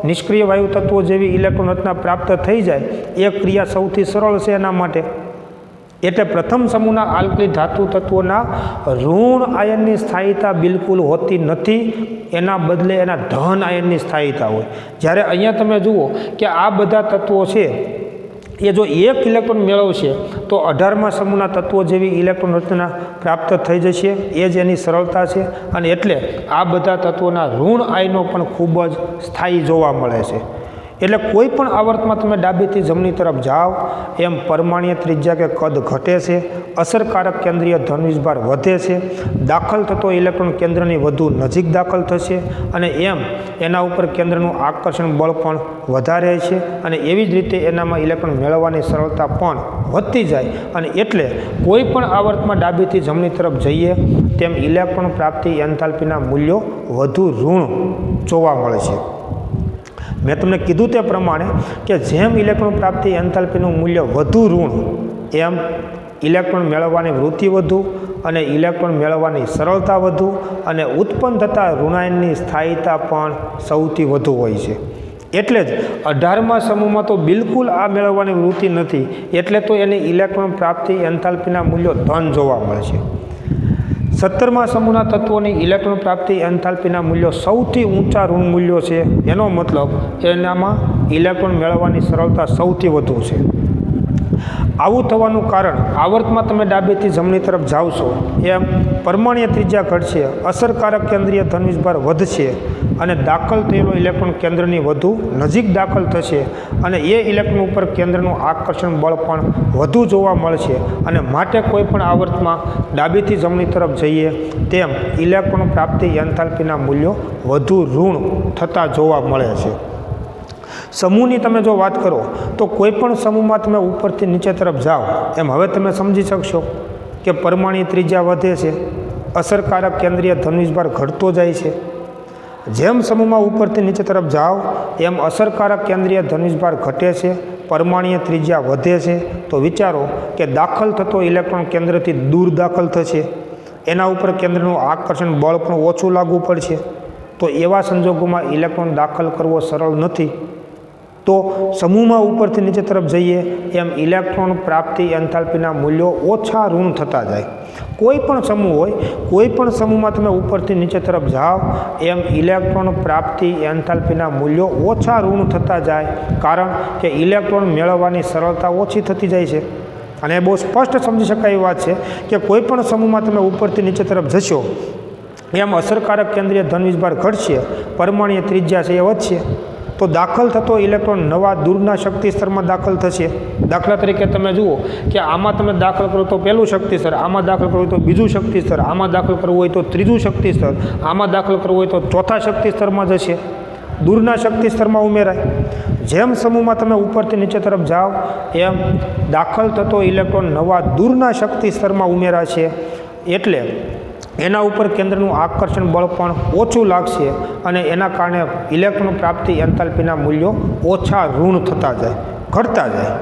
નિષ્ક્રિય વાયુ તત્વો જેવી ઇલેક્ટ્રોન રચના પ્રાપ્ત થઈ જાય, એ ક્રિયા સૌથી સરળ છે એના માટે. એટલે પ્રથમ સમૂહના આલ્કલી ધાતુ તત્વોના ઋણ આયનની સ્થાયીતા બિલકુલ હોતી નથી, એના બદલે એના ધન આયનની સ્થાયીતા હોય. જ્યારે અહીંયા તમે જુઓ કે આ બધા તત્વો છે એ જો એક ઇલેક્ટ્રોન મેળવશે તો 18મા સમૂહના તત્વો જેવી ઇલેક્ટ્રોન રચના પ્રાપ્ત થઈ જશે, એ જ એની સરળતા છે. અને એટલે આ બધા તત્વોના ઋણ આયનો પણ ખૂબ જ સ્થાયી જોવા મળે છે. એટલે કોઈ પણ આવર્તમાં તમે ડાબીથી જમણી તરફ જાઓ એમ પરમાણ્વીય ત્રિજ્યા કે કદ ઘટે છે, અસરકારક કેન્દ્રીય ધન વીજભાર વધે છે, દાખલ થતો ઇલેક્ટ્રોન કેન્દ્રની વધુ નજીક દાખલ થશે, અને એમ એના ઉપર કેન્દ્રનું આકર્ષણ બળ પણ વધારે છે, અને એવી જ રીતે એનામાં ઇલેક્ટ્રોન મેળવવાની સરળતા પણ વધતી જાય. અને એટલે કોઈ પણ આવર્તમાં ડાબીથી જમણી તરફ જઈએ તેમ ઇલેક્ટ્રોન પ્રાપ્તિ એન્થાલ્પીના મૂલ્યો વધુ ઋણ જોવા મળે છે. મેં તમને કીધું તે પ્રમાણે કે જેમ ઇલેક્ટ્રોન પ્રાપ્તિ એન્થાલ્પીનું મૂલ્ય વધુ ઋણ, એમ ઇલેક્ટ્રોન મેળવવાની વૃત્તિ વધુ, અને ઇલેક્ટ્રોન મેળવવાની સરળતા વધુ, અને ઉત્પન્ન થતા ઋણાયનની સ્થાયીતા પણ સૌથી વધુ હોય છે. એટલે જ 18મા સમૂહમાં તો બિલકુલ આ મેળવવાની વૃત્તિ નથી, એટલે તો એની ઇલેક્ટ્રોન પ્રાપ્તિ એન્થાલ્પીના મૂલ્યો ધન જોવા મળે છે. 17મા સમૂહના તત્વોની ઇલેક્ટ્રોન પ્રાપ્તિ એન્થાલ્પીના મૂલ્યો સૌથી ઊંચા ઋણ મૂલ્યો છે. એનો મતલબ એનામાં ઇલેક્ટ્રોન મેળવવાની સરળતા સૌથી વધુ છે. આવું થવાનું કારણ આવર્તમાં તમે ડાબેથી જમણી તરફ જાઓ છો એમ પરમાણ્વીય ત્રિજ્યા ઘટશે, અસરકારક કેન્દ્રીય ધન વીજભાર વધશે, અને દાખલ થયેલો ઇલેક્ટ્રોન કેન્દ્રની વધુ નજીક દાખલ થશે, અને એ ઇલેક્ટ્રોન ઉપર કેન્દ્રનું આકર્ષણ બળ પણ વધુ જોવા મળશે. અને માટે કોઈ પણ આવર્તમાં ડાબીથી જમણી તરફ જઈએ તેમ ઇલેક્ટ્રોન પ્રાપ્તિ એન્થાલ્પીના મૂલ્યો વધુ ઋણ થતા જોવા મળે છે. સમૂહની તમે જો વાત કરો તો કોઈ પણ સમૂહમાં તમે ઉપરથી નીચે તરફ જાઓ એમ હવે તમે સમજી શકશો કે પરમાણ્વીય ત્રિજ્યા વધે છે, અસરકારક કેન્દ્રીય ધન વીજભાર ઘટતો જાય છે. જેમ સમૂહમાં ઉપરથી નીચે તરફ જાઓ એમ અસરકારક કેન્દ્રીય ધન વીજભાર ઘટે છે, પરમાણ્વીય ત્રિજ્યા વધે છે. તો વિચારો કે દાખલ થતો ઇલેક્ટ્રોન કેન્દ્રથી દૂર દાખલ થશે, એના ઉપર કેન્દ્રનું આકર્ષણ બળ પણ ઓછું લાગુ પડશે. તો એવા સંજોગોમાં ઇલેક્ટ્રોન દાખલ કરવો સરળ નથી. તો સમૂહમાં ઉપરથી નીચે તરફ જઈએ એમ ઇલેક્ટ્રોન પ્રાપ્તિ એન્થાલ્પીના મૂલ્યો ઓછા ઋણ થતા જાય. કોઈ પણ સમૂહ હોય, કોઈ પણ સમૂહમાં તમે ઉપરથી નીચે તરફ જાઓ એમ ઇલેક્ટ્રોન પ્રાપ્તિ એન્થાલ્પીના મૂલ્યો ઓછા ઋણ થતા જાય, કારણ કે ઇલેક્ટ્રોન મેળવવાની સરળતા ઓછી થતી જાય છે. અને એ બહુ સ્પષ્ટ સમજી શકાય એવી વાત છે કે કોઈ પણ સમૂહમાં તમે ઉપરથી નીચે તરફ જશો એમ અસરકારક કેન્દ્રીય ધન વીજભાર ઘટશે, પરમાણ્વીય ત્રિજ્યા છે એ વધશે. તો દાખલ થતો ઇલેક્ટ્રોન નવા દૂરના શક્તિ સ્તરમાં દાખલ થશે. દાખલા તરીકે તમે જુઓ કે આમાં તમે દાખલ કરો તો પહેલું શક્તિ સ્તર, આમાં દાખલ કરવું હોય તો બીજું શક્તિ સ્તર, આમાં દાખલ કરવું હોય તો ત્રીજું શક્તિ સ્તર, આમાં દાખલ કરવું હોય તો ચોથા શક્તિ સ્તરમાં જશે, દૂરના શક્તિ સ્તરમાં ઉમેરાય. જેમ સમૂહમાં તમે ઉપરથી નીચે તરફ જાઓ એમ દાખલ થતો ઇલેક્ટ્રોન નવા દૂરના શક્તિ સ્તરમાં ઉમેરાશે, એટલે એના ઉપર કેન્દ્રનું આકર્ષણ બળ પણ ઓછું લાગશે, અને એના કારણે ઇલેક્ટ્રોન પ્રાપ્તિ એન્થાલ્પીના મૂલ્યો ઓછા ઋણ થતા જાય, ઘટતા જાય.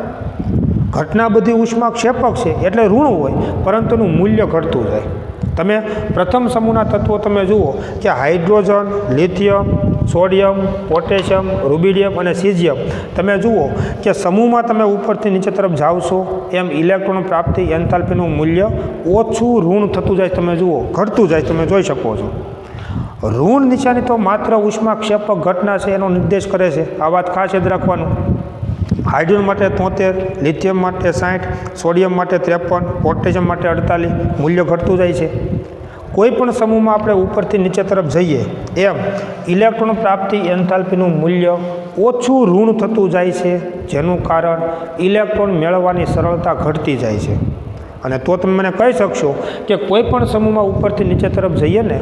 ઘટના બધી ઉષ્માક્ષેપક છે એટલે ઋણ હોય, પરંતુ એનું મૂલ્ય ઘટતું જાય. તમે પ્રથમ સમૂહના તત્વો તમે જુઓ કે hydrogen, lithium, sodium, potassium, rubidium અને સીઝિયમ. તમે જુઓ કે સમૂહમાં તમે ઉપરથી નીચે તરફ જાઓ છો એમ ઇલેક્ટ્રોન પ્રાપ્તિ એન્થાલ્પીનું મૂલ્ય ઓછું ઋણ થતું જાય. તમે જુઓ ઘટતું જાય, તમે જોઈ શકો છો. ઋણ નિશાની તો માત્ર ઉષ્માક્ષેપક ઘટના છે એનો નિર્દેશ કરે છે. આ વાત ખાસ યાદ રાખવાનું. હાઇડ્રોજન માટે 73, લિથિયમ માટે 60, સોડિયમ માટે 53, પોટેશિયમ માટે 48, મૂલ્ય ઘટતું જાય છે. કોઈ પણ સમૂહમાં આપણે ઉપરથી નીચે તરફ જઈએ એમ ઇલેક્ટ્રોન પ્રાપ્તિ એન્થાલ્પીનું મૂલ્ય ઓછું ઋણ થતું જાય છે, જેનું કારણ ઇલેક્ટ્રોન મેળવવાની સરળતા ઘટતી જાય છે. અને તો તમે મને કહી શકશો કે કોઈ પણ સમૂહમાં ઉપરથી નીચે તરફ જઈએ ને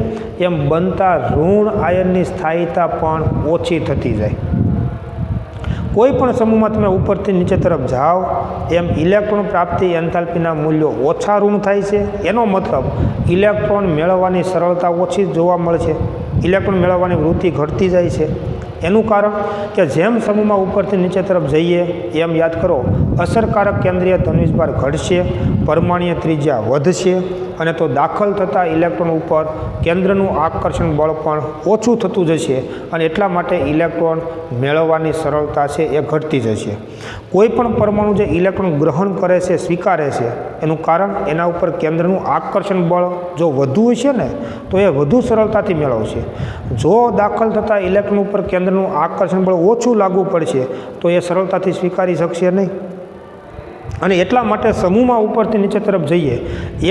એમ બનતા ઋણ આયનની સ્થાયીતા પણ ઓછી થતી જાય. કોઈ પણ સમૂહમાં તમે ઉપરથી નીચે તરફ જાઓ એમ ઇલેક્ટ્રોન પ્રાપ્તિ એન્થાલ્પીના મૂલ્યો ઓછા ઋણ થાય છે. એનો મતલબ ઇલેક્ટ્રોન મેળવવાની સરળતા ઓછી જોવા મળે છે, ઇલેક્ટ્રોન મેળવવાની વૃત્તિ ઘટતી જાય છે. એનું કારણ કે જેમ સમૂહમાં ઉપરથી નીચે તરફ જઈએ એમ યાદ કરો, અસરકારક કેન્દ્રીય ધનુષભાર ઘટશે, પરમાણ્વીય ત્રિજ્યા વધશે અને તો દાખલ થતા ઇલેક્ટ્રોન ઉપર કેન્દ્રનું આકર્ષણ બળ પણ ઓછું થતું જશે અને એટલા માટે ઇલેક્ટ્રોન મેળવવાની સરળતા છે એ ઘટતી જશે. કોઈ પણ પરમાણુ જે ઇલેક્ટ્રોન ગ્રહણ કરે છે, સ્વીકારે છે, એનું કારણ એના ઉપર કેન્દ્રનું આકર્ષણ બળ જો વધુ હશે ને તો એ વધુ સરળતાથી મેળવશે. જો દાખલ થતા ઇલેક્ટ્રોન ઉપર કેન્દ્રનું આકર્ષણ બળ ઓછું લાગુ પડશે તો એ સરળતાથી સ્વીકારી શકશે નહીં. અને એટલા માટે સમૂહમાં ઉપરથી નીચે તરફ જઈએ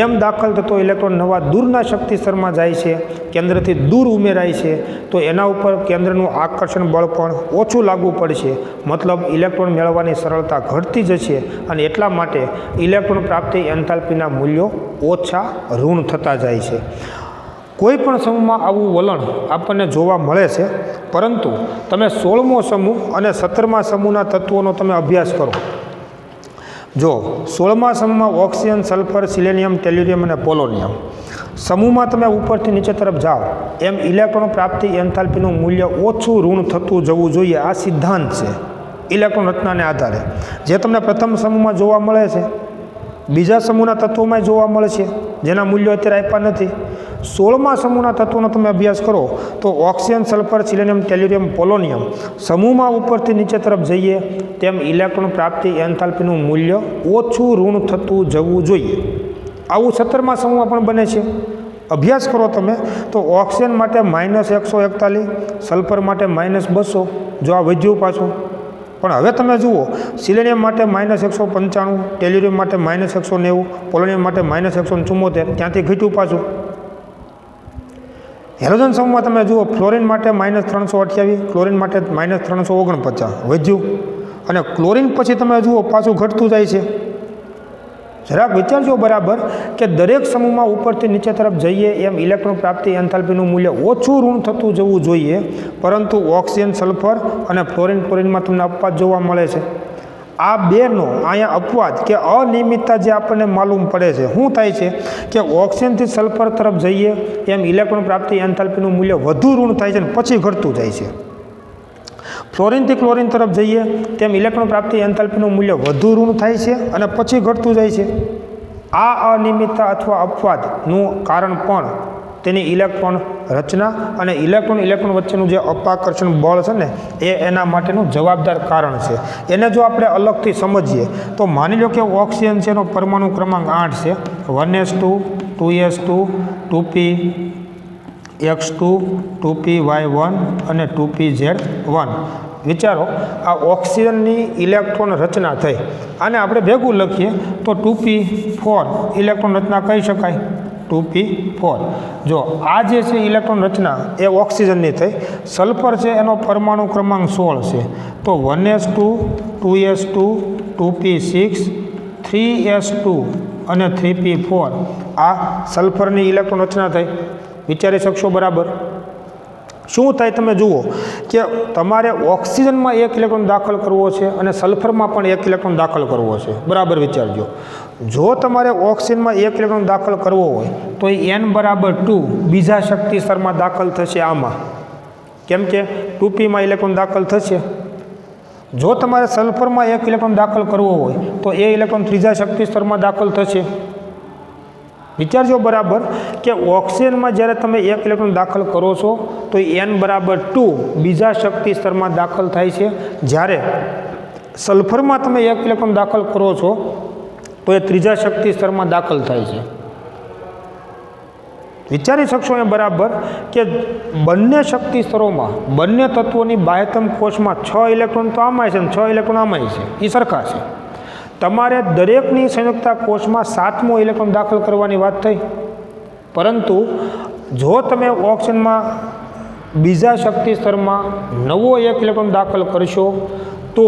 એમ દાખલ થતો ઇલેક્ટ્રોન નવા દૂરના શક્તિ સ્તરમાં જાય છે, કેન્દ્રથી દૂર ઉમેરાય છે તો એના ઉપર કેન્દ્રનું આકર્ષણ બળ પણ ઓછું લાગુ પડશે. મતલબ ઇલેક્ટ્રોન મેળવવાની સરળતા ઘટતી જશે અને એટલા માટે ઇલેક્ટ્રોન પ્રાપ્તિ એન્થાલ્પીના મૂલ્યો ઓછા ઋણ થતા જાય છે. કોઈ પણ સમૂહમાં આવું વલણ આપણને જોવા મળે છે, પરંતુ તમે 16મો સમૂહ અને 17મા સમૂહના તત્વોનો તમે અભ્યાસ કરો. જો 16મા સમૂહમાં ઓક્સિજન, સલ્ફર, સિલેનિયમ, ટેલ્યુરિયમ અને પોલોનિયમ સમૂહમાં તમે ઉપરથી નીચે તરફ જાઓ એમ ઇલેક્ટ્રોન પ્રાપ્તિ એન્થાલ્પીનું મૂલ્ય ઓછું ઋણ થતું જવું જોઈએ. આ સિદ્ધાંત છે ઇલેક્ટ્રોન રચનાને આધારે, જે તમને પ્રથમ સમૂહમાં જોવા મળે છે, બીજા સમૂહના તત્વોમાં જોવા મળે છે, જેના મૂલ્યો અત્યારે આપ્યા નથી. 16મા સમૂહના તત્વોનો તમે અભ્યાસ કરો તો ઓક્સિજન, સલ્ફર, સિલેનિયમ, ટેલ્યુરિયમ, પોલોનિયમ સમૂહમાં ઉપરથી નીચે તરફ જઈએ તેમ ઇલેક્ટ્રોન પ્રાપ્તિ એન્થાલ્પીનું મૂલ્ય ઓછું ઋણ થતું જવું જોઈએ. આવું 17મા સમૂહમાં પણ બને છે. અભ્યાસ કરો તમે તો ઓક્સિજન માટે -141, સલ્ફર માટે -200, જો આ વધ્યું પાછું. પણ હવે તમે જુઓ, સિલેનિયમ માટે -195, ટેલ્યુરિયમ માટે -190, પોલોનિયમ માટે -174, ત્યાંથી ઘટ્યું પાછું. હેલોજન સમૂહમાં તમે જુઓ, ફ્લોરિન માટે -328, ક્લોરિન માટે -349, વધ્યું. અને ક્લોરિન પછી તમે જુઓ પાછું ઘટતું જાય છે. જરાક વિચારજો બરાબર કે દરેક સમૂહમાં ઉપરથી નીચે તરફ જઈએ એમ ઇલેક્ટ્રોન પ્રાપ્તિ એન્થાલ્પીનું મૂલ્ય ઓછું ઋણ થતું જવું જોઈએ, પરંતુ ઓક્સિજન, સલ્ફર અને ફ્લોરિન, ક્લોરિનમાં તમને અપવાદ જોવા મળે છે. આ બેનો અહીંયા અપવાદ કે અનિયમિતતા જે આપણને માલુમ પડે છે, શું થાય છે કે ઓક્સિજનથી સલ્ફર તરફ જઈએ એમ ઇલેક્ટ્રોન પ્રાપ્તિ એન્થાલ્પીનું મૂલ્ય વધુ ઋણ થાય છે અને પછી ઘટતું જાય છે. ફ્લોરિનથી ક્લોરિન તરફ જઈએ તેમ ઇલેક્ટ્રોન પ્રાપ્તિ એન્થાલ્પીનું મૂલ્ય વધુ ઋણ થાય છે અને પછી ઘટતું જાય છે. આ અનિયમિતતા અથવા અપવાદનું કારણ પણ તેની ઇલેક્ટ્રોન રચના અને ઇલેક્ટ્રોન વચ્ચેનું જે અપાકર્ષણ બળ છે ને એ એના માટેનું જવાબદાર કારણ છે. એને જો આપણે અલગથી સમજીએ તો માની લો કે ઓક્સિજન છે એનો પરમાણુ ક્રમાંક 8 છે, 1s2, 2s2, 2px2, 2py1 અને 2pz1. વિચારો, આ ઓક્સિજનની ઇલેક્ટ્રોન રચના થઈ. આને આપણે ભેગું લખીએ તો 2p4 ઇલેક્ટ્રોન રચના કહી શકાય. 2p4. જો આ જે છે ઇલેક્ટ્રોન રચના એ ઓક્સિજનની થઈ. સલ્ફર છે એનો પરમાણુ ક્રમાંક 16 છે, તો 1s2, 2s2, 2p6, 3s2 અને 3p4 આ સલ્ફરની ઇલેક્ટ્રોન રચના થઈ. વિચારી શકશો બરાબર. શું થાય તમે જુઓ કે તમારે ઓક્સિજનમાં 1 ઇલેક્ટ્રોન દાખલ કરવો છે અને સલ્ફરમાં પણ 1 ઇલેક્ટ્રોન દાખલ કરવો છે. બરાબર વિચારજો. જો તમારે ઓક્સિજનમાં 1 ઇલેક્ટ્રોન દાખલ કરવો હોય તો એ n = 2 બીજા શક્તિ સ્તરમાં દાખલ થશે આમાં, કેમ કે 2pમાં ઇલેક્ટ્રોન દાખલ થશે. જો તમારે સલ્ફરમાં 1 ઇલેક્ટ્રોન દાખલ કરવો હોય તો એ ઇલેક્ટ્રોન ત્રીજા શક્તિ સ્તરમાં દાખલ થશે. વિચારજો બરાબર કે ઓક્સિજનમાં જ્યારે તમે 1 ઇલેક્ટ્રોન દાખલ કરો છો તો n = 2 બીજા શક્તિ સ્તરમાં દાખલ થાય છે. જ્યારે સલ્ફરમાં તમે 1 ઇલેક્ટ્રોન દાખલ કરો છો તો એ ત્રીજા શક્તિ સ્તરમાં દાખલ થાય છે. વિચારી શકશો એ બરાબર કે બંને શક્તિ સ્તરોમાં બંને તત્વોની બાહ્યતમ કોષમાં 6 ઇલેક્ટ્રોન તો આમાંય છે અને 6 ઇલેક્ટ્રોન આમાંય છે, એ સરખા છે. તમારે દરેકની સંયુક્તા કોષમાં 7મો ઇલેક્ટ્રોન દાખલ કરવાની વાત થઈ, પરંતુ જો તમે ઓક્સિજનમાં બીજા શક્તિ સ્તરમાં નવો 1 ઇલેક્ટ્રોન દાખલ કરશો તો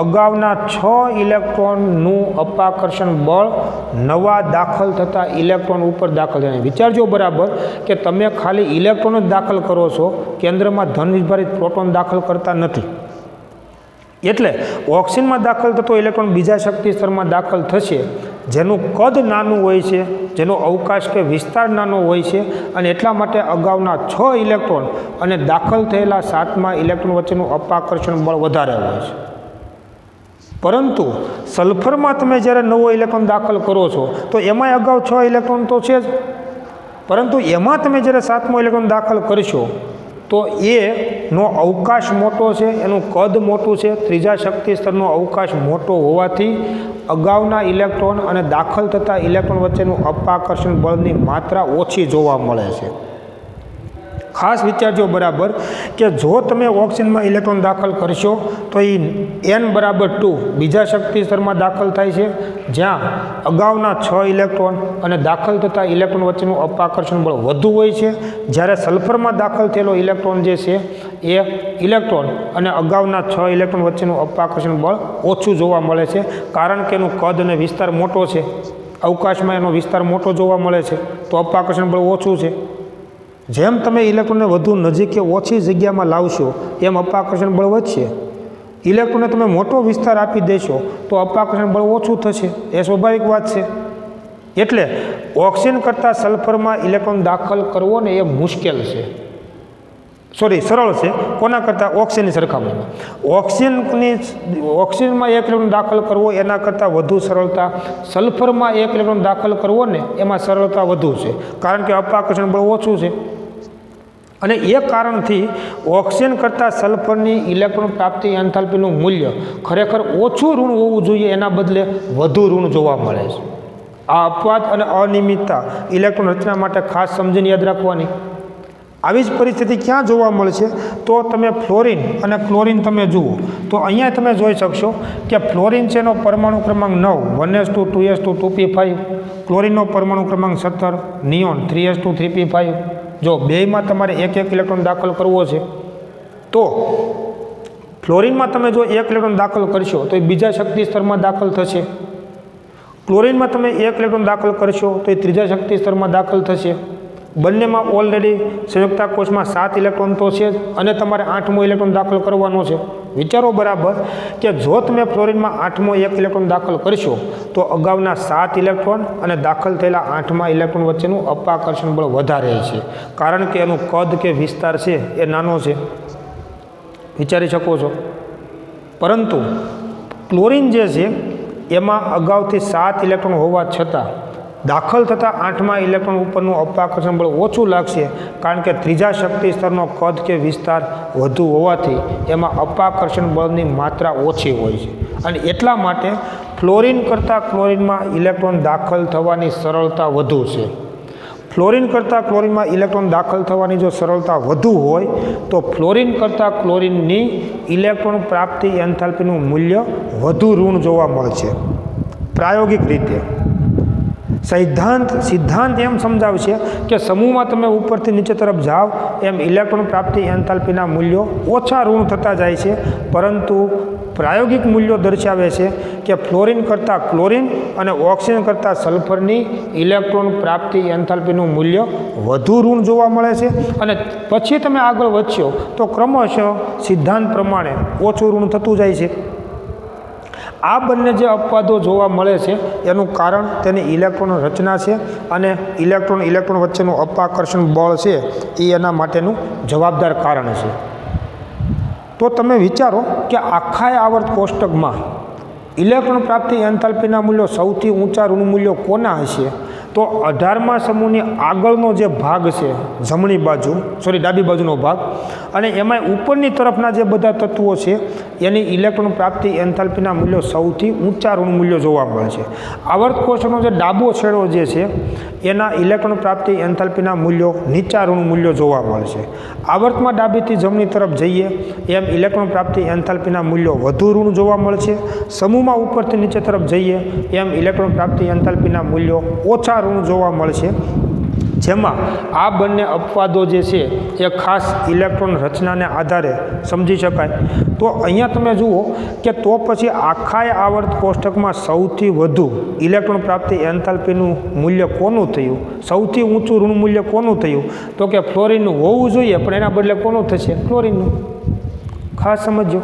અગાઉના 6 ઇલેક્ટ્રોનનું અપાકર્ષણ બળ નવા દાખલ થતા ઇલેક્ટ્રોન ઉપર દાખલ થાય. વિચારજો બરાબર કે તમે ખાલી ઇલેક્ટ્રોન જ દાખલ કરો છો, કેન્દ્રમાં ધન વિભારિત પ્રોટોન દાખલ કરતા નથી. એટલે ઓક્સિજનમાં દાખલ થતો ઇલેક્ટ્રોન બીજા શક્તિ સ્તરમાં દાખલ થશે જેનું કદ નાનું હોય છે, જેનો અવકાશ કે વિસ્તાર નાનો હોય છે, અને એટલા માટે અગાઉના 6 ઇલેક્ટ્રોન અને દાખલ થયેલા 7મા ઇલેક્ટ્રોન વચ્ચેનું અપાકર્ષણ બળ વધારે હોય છે. પરંતુ સલ્ફરમાં તમે જ્યારે નવો ઇલેક્ટ્રોન દાખલ કરો છો તો એમાંય અગાઉ 6 ઇલેક્ટ્રોન તો છે જ, પરંતુ એમાં તમે જ્યારે 7મો ઇલેક્ટ્રોન દાખલ કરશો તો એનો અવકાશ મોટો છે, એનું કદ મોટું છે. ત્રીજા શક્તિ સ્તરનો અવકાશ મોટો હોવાથી અગાઉના ઇલેક્ટ્રોન અને દાખલ થતા ઇલેક્ટ્રોન વચ્ચેનું અપાકર્ષણ બળની માત્રા ઓછી જોવા મળે છે. ખાસ વિચારજો બરાબર કે જો તમે ઓક્સિજનમાં ઇલેક્ટ્રોન દાખલ કરશો તો એ n બરાબર 2 બીજા શક્તિ સ્તરમાં દાખલ થાય છે, જ્યાં અગાઉના 6 ઇલેક્ટ્રોન અને દાખલ થતા ઇલેક્ટ્રોન વચ્ચેનું અપાકર્ષણ બળ વધુ હોય છે. જ્યારે સલ્ફરમાં દાખલ થયેલો ઇલેક્ટ્રોન જે છે એ ઇલેક્ટ્રોન અને અગાઉના 6 ઇલેક્ટ્રોન વચ્ચેનું અપાકર્ષણ બળ ઓછું જોવા મળે છે, કારણ કે એનું કદ અને વિસ્તાર મોટો છે, અવકાશમાં એનો વિસ્તાર મોટો જોવા મળે છે, તો અપાકર્ષણ બળ ઓછું છે. જેમ તમે ઇલેક્ટ્રોનને વધુ નજીક કે ઓછી જગ્યામાં લાવશો એમ અપાકર્ષણ બળ વધશે. ઇલેક્ટ્રોનને તમે મોટો વિસ્તાર આપી દેશો તો અપાકર્ષણ બળ ઓછું થશે, એ સ્વાભાવિક વાત છે. એટલે ઓક્સિજન કરતાં સલ્ફરમાં ઇલેક્ટ્રોન દાખલ કરવો ને એ મુશ્કેલ છે, સરળ છે. કોના કરતાં? ઓક્સિજનની સરખામણીમાં. ઓક્સિજનમાં 1 ઇલેક્ટ્રોન દાખલ કરવો એના કરતાં વધુ સરળતા સલ્ફરમાં 1 ઇલેક્ટ્રોન દાખલ કરવો ને એમાં સરળતા વધુ છે, કારણ કે અપાકર્ષણ બળ ઓછું છે. અને એ કારણથી ઓક્સિજન કરતાં સલ્ફરની ઇલેક્ટ્રોન પ્રાપ્તિ એન્થાલ્પીનું મૂલ્ય ખરેખર ઓછું ઋણ હોવું જોઈએ, એના બદલે વધુ ઋણ જોવા મળે છે. આ અપવાદ અને અનિયમિતતા ઇલેક્ટ્રોન રચના માટે ખાસ સમજીને યાદ રાખવાની. આવી જ પરિસ્થિતિ ક્યાં જોવા મળશે? તો તમે ફ્લોરિન અને ક્લોરિન તમે જુઓ તો અહીંયા તમે જોઈ શકશો કે ફ્લોરિન છે એનો પરમાણુ ક્રમાંક 9 1s2 2s2 2p5, ક્લોરિનનો પરમાણુ ક્રમાંક 17 નિયોન 3s2 3p5. જો બેયમાં તમારે એક ઇલેક્ટ્રોન દાખલ કરવો છે તો ફ્લોરિનમાં તમે જો 1 ઇલેક્ટ્રોન દાખલ કરશો તો એ બીજા શક્તિ સ્તરમાં દાખલ થશે. ક્લોરિનમાં તમે 1 ઇલેક્ટ્રોન દાખલ કરશો તો એ ત્રીજા શક્તિ સ્તરમાં દાખલ થશે. બંનેમાં ઓલરેડી સંયુક્તા કોષમાં 7 ઇલેક્ટ્રોન તો છે જ, અને તમારે 8મો ઇલેક્ટ્રોન દાખલ કરવાનો છે. વિચારો બરાબર કે જો તમે ફ્લોરિનમાં 8મો 1 ઇલેક્ટ્રોન દાખલ કરશો તો અગાઉના 7 ઇલેક્ટ્રોન અને દાખલ થયેલા 8મા ઇલેક્ટ્રોન વચ્ચેનું અપાકર્ષણ બળ વધારે છે, કારણ કે એનું કદ કે વિસ્તાર છે એ નાનો છે. વિચારી શકો છો. પરંતુ ક્લોરિન જે છે એમાં અગાઉથી 7 ઇલેક્ટ્રોન હોવા છતાં દાખલ થતાં 8મા ઇલેક્ટ્રોન ઉપરનું અપાકર્ષણ બળ ઓછું લાગશે, કારણ કે ત્રીજા શક્તિ સ્તરનો કદ કે વિસ્તાર વધુ હોવાથી એમાં અપાકર્ષણ બળની માત્રા ઓછી હોય છે. અને એટલા માટે ફ્લોરિન કરતાં ક્લોરિનમાં ઇલેક્ટ્રોન દાખલ થવાની સરળતા વધુ છે. ફ્લોરિન કરતાં ક્લોરિનમાં ઇલેક્ટ્રોન દાખલ થવાની જો સરળતા વધુ હોય તો ફ્લોરિન કરતાં ક્લોરિનની ઇલેક્ટ્રોન પ્રાપ્તિ એન્થાલ્પીનું મૂલ્ય વધુ ઋણ જોવા મળશે. પ્રાયોગિક રીતે સિદ્ધાંત એમ સમજાવશે કે સમૂહમાં તમે ઉપરથી નીચે તરફ જાઓ એમ ઇલેક્ટ્રોન પ્રાપ્તિ એન્થાલ્પીના મૂલ્યો ઓછા ઋણ થતા જાય છે, પરંતુ પ્રાયોગિક મૂલ્યો દર્શાવે છે કે ફ્લોરિન કરતાં ક્લોરિન અને ઓક્સિજન કરતાં સલ્ફરની ઇલેક્ટ્રોન પ્રાપ્તિ એન્થાલ્પીનું મૂલ્ય વધુ ઋણ જોવા મળે છે. અને પછી તમે આગળ વધશો તો ક્રમશઃ સિદ્ધાંત પ્રમાણે ઓછું ઋણ થતું જાય છે. આ બંને જે અપવાદો જોવા મળે છે એનું કારણ તેની ઇલેક્ટ્રોન રચના છે, અને ઇલેક્ટ્રોન વચ્ચેનું અપાકર્ષણ બળ છે એ એના માટેનું જવાબદાર કારણ છે. તો તમે વિચારો કે આખા આવર્ત કોષ્ટકમાં ઇલેક્ટ્રોન પ્રાપ્તિ એન્થાલ્પીના મૂલ્યો સૌથી ઊંચા ઋણ મૂલ્યો કોના હશે? તો 18મા સમૂહની આગળનો જે ભાગ છે ડાબી બાજુનો ભાગ, અને એમાં ઉપરની તરફના જે બધા તત્વો છે એની ઇલેક્ટ્રોન પ્રાપ્તિ એન્થાલ્પીના મૂલ્યો સૌથી ઊંચા ઋણ મૂલ્યો જોવા મળે છે. આવર્ત કોષ્ટકનો જે ડાબો છેડો જે છે એના ઇલેક્ટ્રોન પ્રાપ્તિ એન્થાલ્પીના મૂલ્યો નીચા ઋણ મૂલ્યો જોવા મળે છે. આવર્તમાં ડાબીથી જમણી તરફ જઈએ એમ ઇલેક્ટ્રોન પ્રાપ્તિ એન્થાલ્પીના મૂલ્યો વધુ ઋણ જોવા મળે છે. સમૂહમાં ઉપરથી નીચે તરફ જઈએ એમ ઇલેક્ટ્રોન પ્રાપ્તિ એન્થાલ્પીના મૂલ્યો ઓછા ઋણ જોવા મળશે. જેમાં આ બંને અપવાદો જે છે એ ખાસ ઇલેક્ટ્રોન રચનાને આધારે સમજી શકાય. તો અહીંયા તમે જુઓ કે તો પછી આખાય આવર્ત કોષ્ટકમાં સૌથી વધુ ઇલેક્ટ્રોન પ્રાપ્તિ એન્થાલ્પીનું મૂલ્ય કોનું થયું, સૌથી ઊંચું ઋણ મૂલ્ય કોનું થયું, તો કે ફ્લોરિનનું હોવું જોઈએ, પણ એના બદલે કોનું થશે, ક્લોરિનનું. ખાસ સમજો,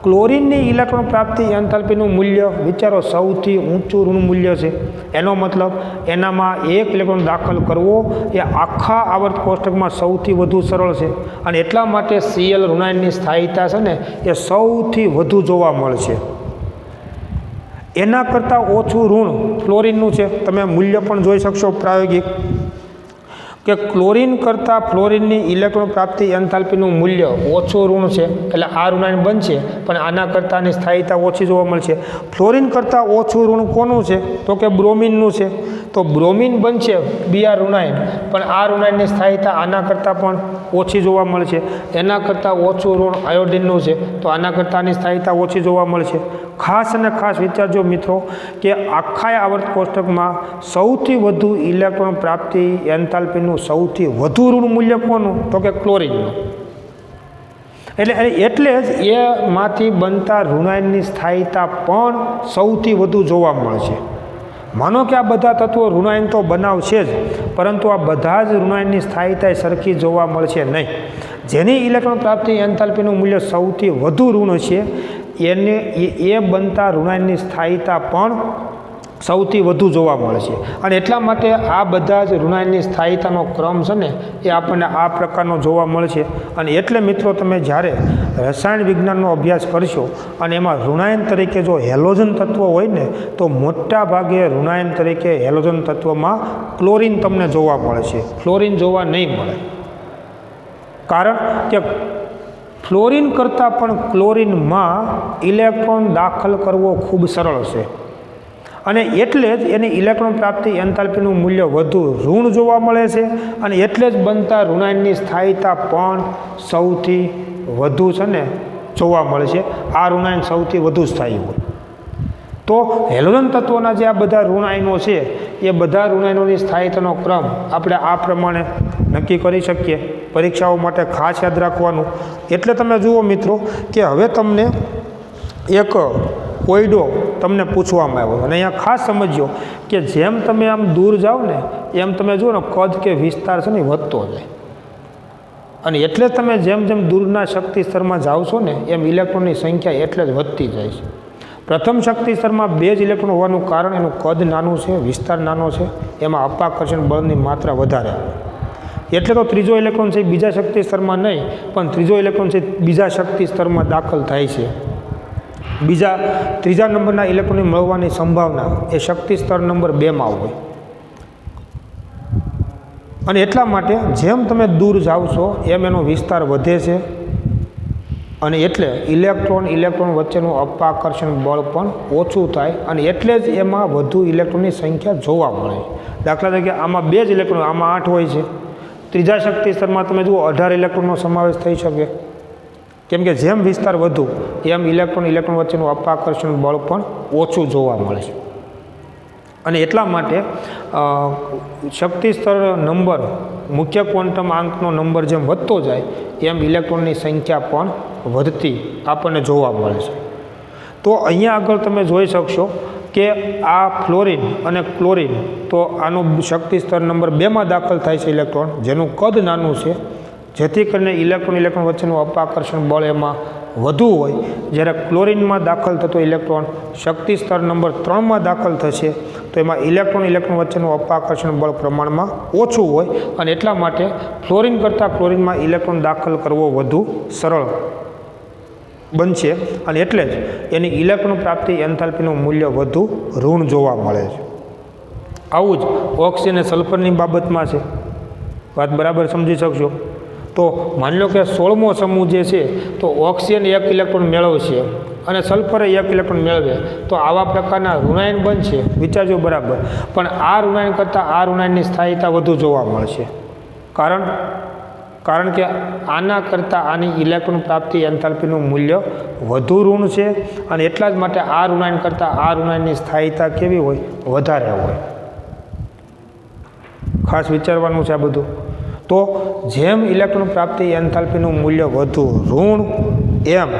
ક્લોરિનની ઇલેક્ટ્રોન પ્રાપ્તિ એન્થાલ્પીનું મૂલ્ય વિચારો સૌથી ઊંચું ઋણ મૂલ્ય છે. એનો મતલબ એનામાં એક ઇલેક્ટ્રોન દાખલ કરવો એ આખા આવર્ત કોષ્ટકમાં સૌથી વધુ સરળ છે, અને એટલા માટે Cl ઋણાયનની સ્થાયીતા છે ને એ સૌથી વધુ જોવા મળશે. એના કરતાં ઓછું ઋણ ફ્લોરિનનું છે. તમે મૂલ્ય પણ જોઈ શકશો પ્રાયોગિક, કે ક્લોરિન કરતાં ફ્લોરિનની ઇલેક્ટ્રોન પ્રાપ્તિ એન્થાલ્પીનું મૂલ્ય ઓછું ઋણ છે, એટલે આ ઋણાયન બનશે, પણ આના કરતાંની સ્થાયીતા ઓછી જોવા મળશે. ફ્લોરિન કરતાં ઓછું ઋણ કોનું છે, તો કે બ્રોમિનનું છે. તો બ્રોમિન બનશે Br ઋણાયન, પણ આ ઋણાયનની સ્થાયીતા આના કરતાં પણ ઓછી જોવા મળશે. એના કરતાં ઓછું ઋણ આયોડિનનું છે, તો આના કરતાંની સ્થાયીતા ઓછી જોવા મળશે. ખાસ અને ખાસ વિચારજો મિત્રો કે આખા આવર્ત કોષ્ટકમાં સૌથી વધુ ઇલેક્ટ્રોન પ્રાપ્તિ એન્થાલ્પીનું સૌથી વધુ ઋણ મૂલ્ય કોનું, તો કે ક્લોરિનનું. એટલે જ એમાંથી બનતા ઋણાયનની સ્થાયીતા પણ સૌથી વધુ જોવા મળશે. માનો કે આ બધા તત્વો ઋણાયન તો બનાવશે જ, પરંતુ આ બધા જ ઋણાયનની સ્થાયીતા સરખી જોવા મળશે નહીં. જેની ઇલેક્ટ્રોન પ્રાપ્તિ એન્થાલ્પીનું મૂલ્ય સૌથી વધુ ઋણ છે એ બનતા ઋણાયનની સ્થાયીતા પણ સૌથી વધુ જોવા મળશે. અને એટલા માટે આ બધા જ ઋણાયનની સ્થાયીતાનો ક્રમ છે ને એ આપણને આ પ્રકારનો જોવા મળશે. અને એટલે મિત્રો તમે જ્યારે રસાયણ વિજ્ઞાનનો અભ્યાસ કરશો અને એમાં ઋણાયન તરીકે જો હેલોજન તત્વ હોય ને, તો મોટા ભાગે ઋણાયન તરીકે હેલોજન તત્વમાં ક્લોરિન તમને જોવા મળે છે, ફ્લોરિન જોવા નહીં મળે. કારણ કે ફ્લોરિન કરતાં પણ ક્લોરિનમાં ઇલેક્ટ્રોન દાખલ કરવો ખૂબ સરળ છે, અને એટલે જ એની ઇલેક્ટ્રોન પ્રાપ્તિ એન્થાલ્પીનું મૂલ્ય વધુ ઋણ જોવા મળે છે, અને એટલે જ બનતા ઋણાયનની સ્થાયીતા પણ સૌથી વધુ છે ને જોવા મળે છે. આ ઋણાયન સૌથી વધુ સ્થાયી હોય. તો હેલોજન તત્વોના જે આ બધા ઋણાયનો છે એ બધા ઋણાયનોની સ્થાયીતાનો ક્રમ આપણે આ પ્રમાણે નક્કી કરી શકીએ. પરીક્ષાઓ માટે ખાસ યાદ રાખવાનું. એટલે તમે જુઓ મિત્રો કે હવે તમને એક કોયડો તમને પૂછવામાં આવ્યો, અને અહીંયા ખાસ સમજો કે જેમ તમે આમ દૂર જાઓ ને એમ તમે જુઓ ને કદ કે વિસ્તાર છે ને વધતો જાય, અને એટલે તમે જેમ જેમ દૂરના શક્તિ સ્તરમાં જાઓ છો ને એમ ઇલેક્ટ્રોનની સંખ્યા એટલે જ વધતી જાય છે. પ્રથમ શક્તિ સ્તરમાં 2 જ ઇલેક્ટ્રોન હોવાનું કારણ એનું કદ નાનું છે, વિસ્તાર નાનો છે, એમાં અપાકર્ષણ બળની માત્રા વધારે. એટલે તો ત્રીજો ઇલેક્ટ્રોન છે બીજા શક્તિ સ્તરમાં નહીં, પણ ત્રીજો ઇલેક્ટ્રોન છે બીજા શક્તિ સ્તરમાં દાખલ થાય છે. ત્રીજા નંબરના ઇલેક્ટ્રોનની મળવાની સંભાવના એ શક્તિ સ્તર નંબર 2માં હોય. અને એટલા માટે જેમ તમે દૂર જાઓ છો એમ એનો વિસ્તાર વધે છે, અને એટલે ઇલેક્ટ્રોન વચ્ચેનું અપાકર્ષણ બળ પણ ઓછું થાય, અને એટલે જ એમાં વધુ ઇલેક્ટ્રોનની સંખ્યા જોવા મળે. દાખલા તરીકે આમાં 2 જ ઇલેક્ટ્રોન, આમાં 8 હોય છે. ત્રીજા શક્તિ સ્તરમાં તમે જુઓ 18 ઇલેક્ટ્રોનનો સમાવેશ થઈ શકે, કેમ કે જેમ વિસ્તાર વધુ એમ ઇલેક્ટ્રોન વચ્ચેનું અપાકર્ષણ બળ પણ ઓછું જોવા મળે છે. અને એટલા માટે શક્તિ સ્તર નંબર, મુખ્ય ક્વોન્ટમ આંકનો નંબર જેમ વધતો જાય એમ ઇલેક્ટ્રોનની સંખ્યા પણ વધતી આપણને જોવા મળે છે. તો અહીંયા આગળ તમે જોઈ શકશો કે આ ફ્લોરિન અને ક્લોરિન, તો આનું શક્તિ સ્તર નંબર 2માં દાખલ થાય છે ઇલેક્ટ્રોન, જેનું કદ નાનું છે, જેથી કરીને ઇલેક્ટ્રોન વચ્ચેનું અપાકર્ષણ બળ એમાં વધુ હોય. જ્યારે ક્લોરિનમાં દાખલ થતો ઇલેક્ટ્રોન શક્તિ સ્તર નંબર 3માં દાખલ થશે તો એમાં ઇલેક્ટ્રોન વચ્ચેનું અપાકર્ષણ બળ પ્રમાણમાં ઓછું હોય, અને એટલા માટે ફ્લોરિન કરતાં ક્લોરિનમાં ઇલેક્ટ્રોન દાખલ કરવો વધુ સરળ બનશે, અને એટલે જ એની ઇલેક્ટ્રોન પ્રાપ્તિ એન્થાલ્પીનું મૂલ્ય વધુ ઋણ જોવા મળે છે. આવું જ ઓક્સિજન અને સલ્ફરની બાબતમાં છે. વાત બરાબર સમજી શકશો. તો માની લો કે 16મો સમૂહ જે છે તો ઓક્સિજન 1 ઇલેક્ટ્રોન મેળવશે અને સલ્ફર 1 ઇલેક્ટ્રોન મેળવે, તો આવા પ્રકારના ઋણાયન બનશે. વિચારજો બરાબર. પણ આ ઋણાયન કરતાં આ ઋણાયનની સ્થાયીતા વધુ જોવા મળશે. કારણ કે આના કરતાં આની ઇલેક્ટ્રોન પ્રાપ્તિ એન્થાલ્પીનું મૂલ્ય વધુ ઋણ છે, અને એટલા જ માટે આ ઋણાયન કરતાં આ ઋણાયનની સ્થાયીતા કેવી હોય, વધારે હોય. ખાસ વિચારવાનું છે આ બધું. તો જેમ ઇલેક્ટ્રોન પ્રાપ્તિ એન્થાલ્પીનું મૂલ્ય વધુ ઋણ, એમ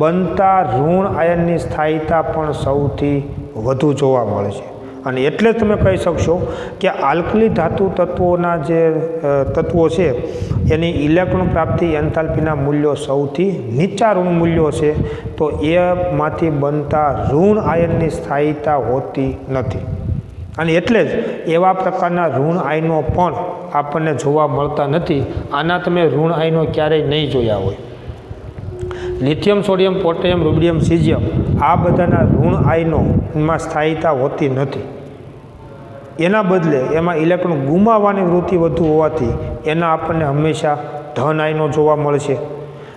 બનતા ઋણ આયનની સ્થાયીતા પણ સૌથી વધુ જોવા મળે છે. અને એટલે જ તમે કહી શકશો કે આલ્કલી ધાતુ તત્વોના જે તત્વો છે એની ઇલેક્ટ્રોન પ્રાપ્તિ એન્થાલ્પીના મૂલ્યો સૌથી નીચા ઋણ મૂલ્યો છે, તો એમાંથી બનતા ઋણ આયનની સ્થાયીતા હોતી નથી. અને એટલે જ એવા પ્રકારના ઋણ આયનો પણ આપણને જોવા મળતા નથી. આના તમે ઋણ આયનો ક્યારેય નહીં જોયા હોય. Lithium, sodium, potassium, rubidium, caesium આ બધાના ઋણ આયનોમાં સ્થાયીતા હોતી નથી. એના બદલે એમાં ઇલેક્ટ્રોન ગુમાવવાની વૃત્તિ વધુ હોવાથી એના આપણને હંમેશા ધન આયનો જોવા મળશે.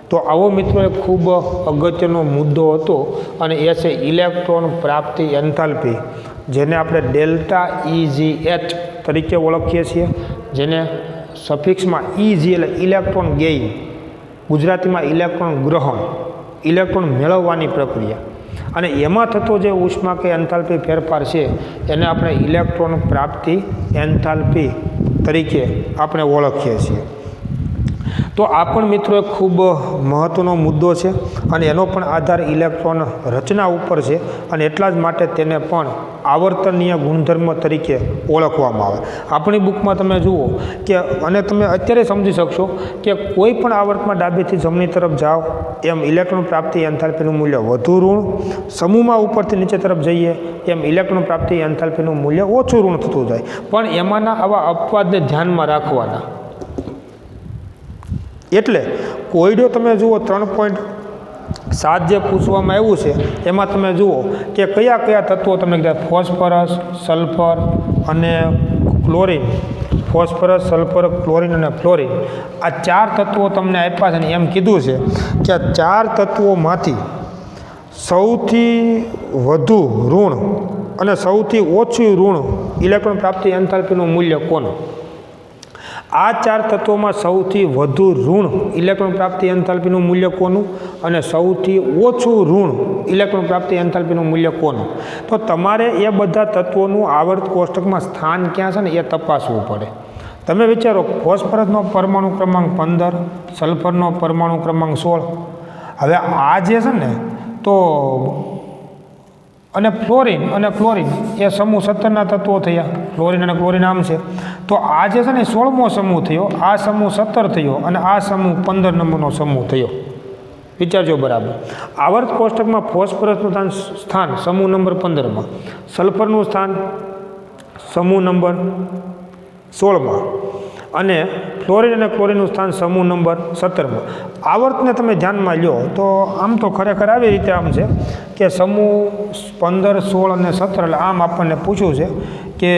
તો આવો મિત્રો એક ખૂબ અગત્યનો મુદ્દો હતો, અને એ છે ઇલેક્ટ્રોન પ્રાપ્તિ એન્થાલ્પી, જેને આપણે ડેલ્ટા EGH તરીકે ઓળખીએ છીએ, જેને સફિક્સમાં EG એટલે ઇલેક્ટ્રોન ગેઇન, ગુજરાતીમાં ઇલેક્ટ્રોન ગ્રહણ, ઇલેક્ટ્રોન મેળવવાની પ્રક્રિયા, અને એમાં થતો જે ઉષ્મા કે એન્થાલ્પી ફેરફાર છે એને આપણે ઇલેક્ટ્રોન પ્રાપ્તિ એન્થાલ્પી તરીકે આપણે ઓળખીએ છીએ. તો આ પણ મિત્રો એક ખૂબ મહત્ત્વનો મુદ્દો છે, અને એનો પણ આધાર ઇલેક્ટ્રોન રચના ઉપર છે, અને એટલા જ માટે તેને પણ આવર્તનીય ગુણધર્મ તરીકે ઓળખવામાં આવે. આપણી બુકમાં તમે જુઓ કે, અને તમે અત્યારે સમજી શકશો કે કોઈ પણ આવર્તમાં ડાબેથી જમણી તરફ જાઓ એમ ઇલેક્ટ્રોન પ્રાપ્તિ એન્થાલ્પીનું મૂલ્ય વધુ ઋણ, સમૂહમાં ઉપરથી નીચે તરફ જઈએ એમ ઇલેક્ટ્રોન પ્રાપ્તિ એન્થાલ્પીનું મૂલ્ય ઓછું ઋણ થતું જાય. પણ એમાંના આવા અપવાદને ધ્યાનમાં રાખવાના. એટલે કોયડો તમે જુઓ 3.7 જે પૂછવામાં આવ્યું છે એમાં તમે જુઓ કે કયા કયા તત્વો તમને કીધા, ફોસ્ફરસ, સલ્ફર અને ક્લોરિન. ફોસ્ફરસ, સલ્ફર, ક્લોરિન અને ફ્લોરિન આ 4 તત્વો તમને આપ્યા છે, ને એમ કીધું છે કે આ 4 તત્વોમાંથી સૌથી વધુ ઋણ અને સૌથી ઓછું ઋણ ઇલેક્ટ્રોન પ્રાપ્તિ એન્થાલ્પીનું મૂલ્ય કોનું? આ 4 તત્વોમાં સૌથી વધુ ઋણ ઇલેક્ટ્રોન પ્રાપ્તિ એન્થાલ્પીનું મૂલ્ય કોનું અને સૌથી ઓછું ઋણ ઇલેક્ટ્રોન પ્રાપ્તિ એન્થાલ્પીનું મૂલ્ય કોનું? તો તમારે એ બધા તત્વોનું આવર્ત કોષ્ટકમાં સ્થાન ક્યાં છે ને એ તપાસવું પડે. તમે વિચારો, ફોસ્ફરસનો પરમાણુ ક્રમાંક 15, સલ્ફરનો પરમાણુ ક્રમાંક 16. હવે આ જે છે ને તો અને ફ્લોરિન અને ક્લોરિન એ સમૂહ 17ના તત્વો થયા. ફ્લોરિન અને ક્લોરિન આમ છે, તો આ જે છે ને 16મો સમૂહ થયો, આ સમૂહ 17 થયો, અને આ સમૂહ 15 નંબરનો સમૂહ થયો. વિચારજો બરાબર. આવર્ત કોષ્ટકમાં ફોસ્ફરસનું સ્થાન સમૂહ નંબર 15માં, સલ્ફરનું સ્થાન સમૂહ નંબર 16માં, અને ફ્લોરિન અને ક્લોરિનનું સ્થાન સમૂહ નંબર 17માં. આવર્તને તમે ધ્યાનમાં લ્યો તો આમ તો ખરેખર આવી રીતે આમ છે કે સમૂહ 15, 16 અને 17, એટલે આમ આપણને પૂછ્યું છે કે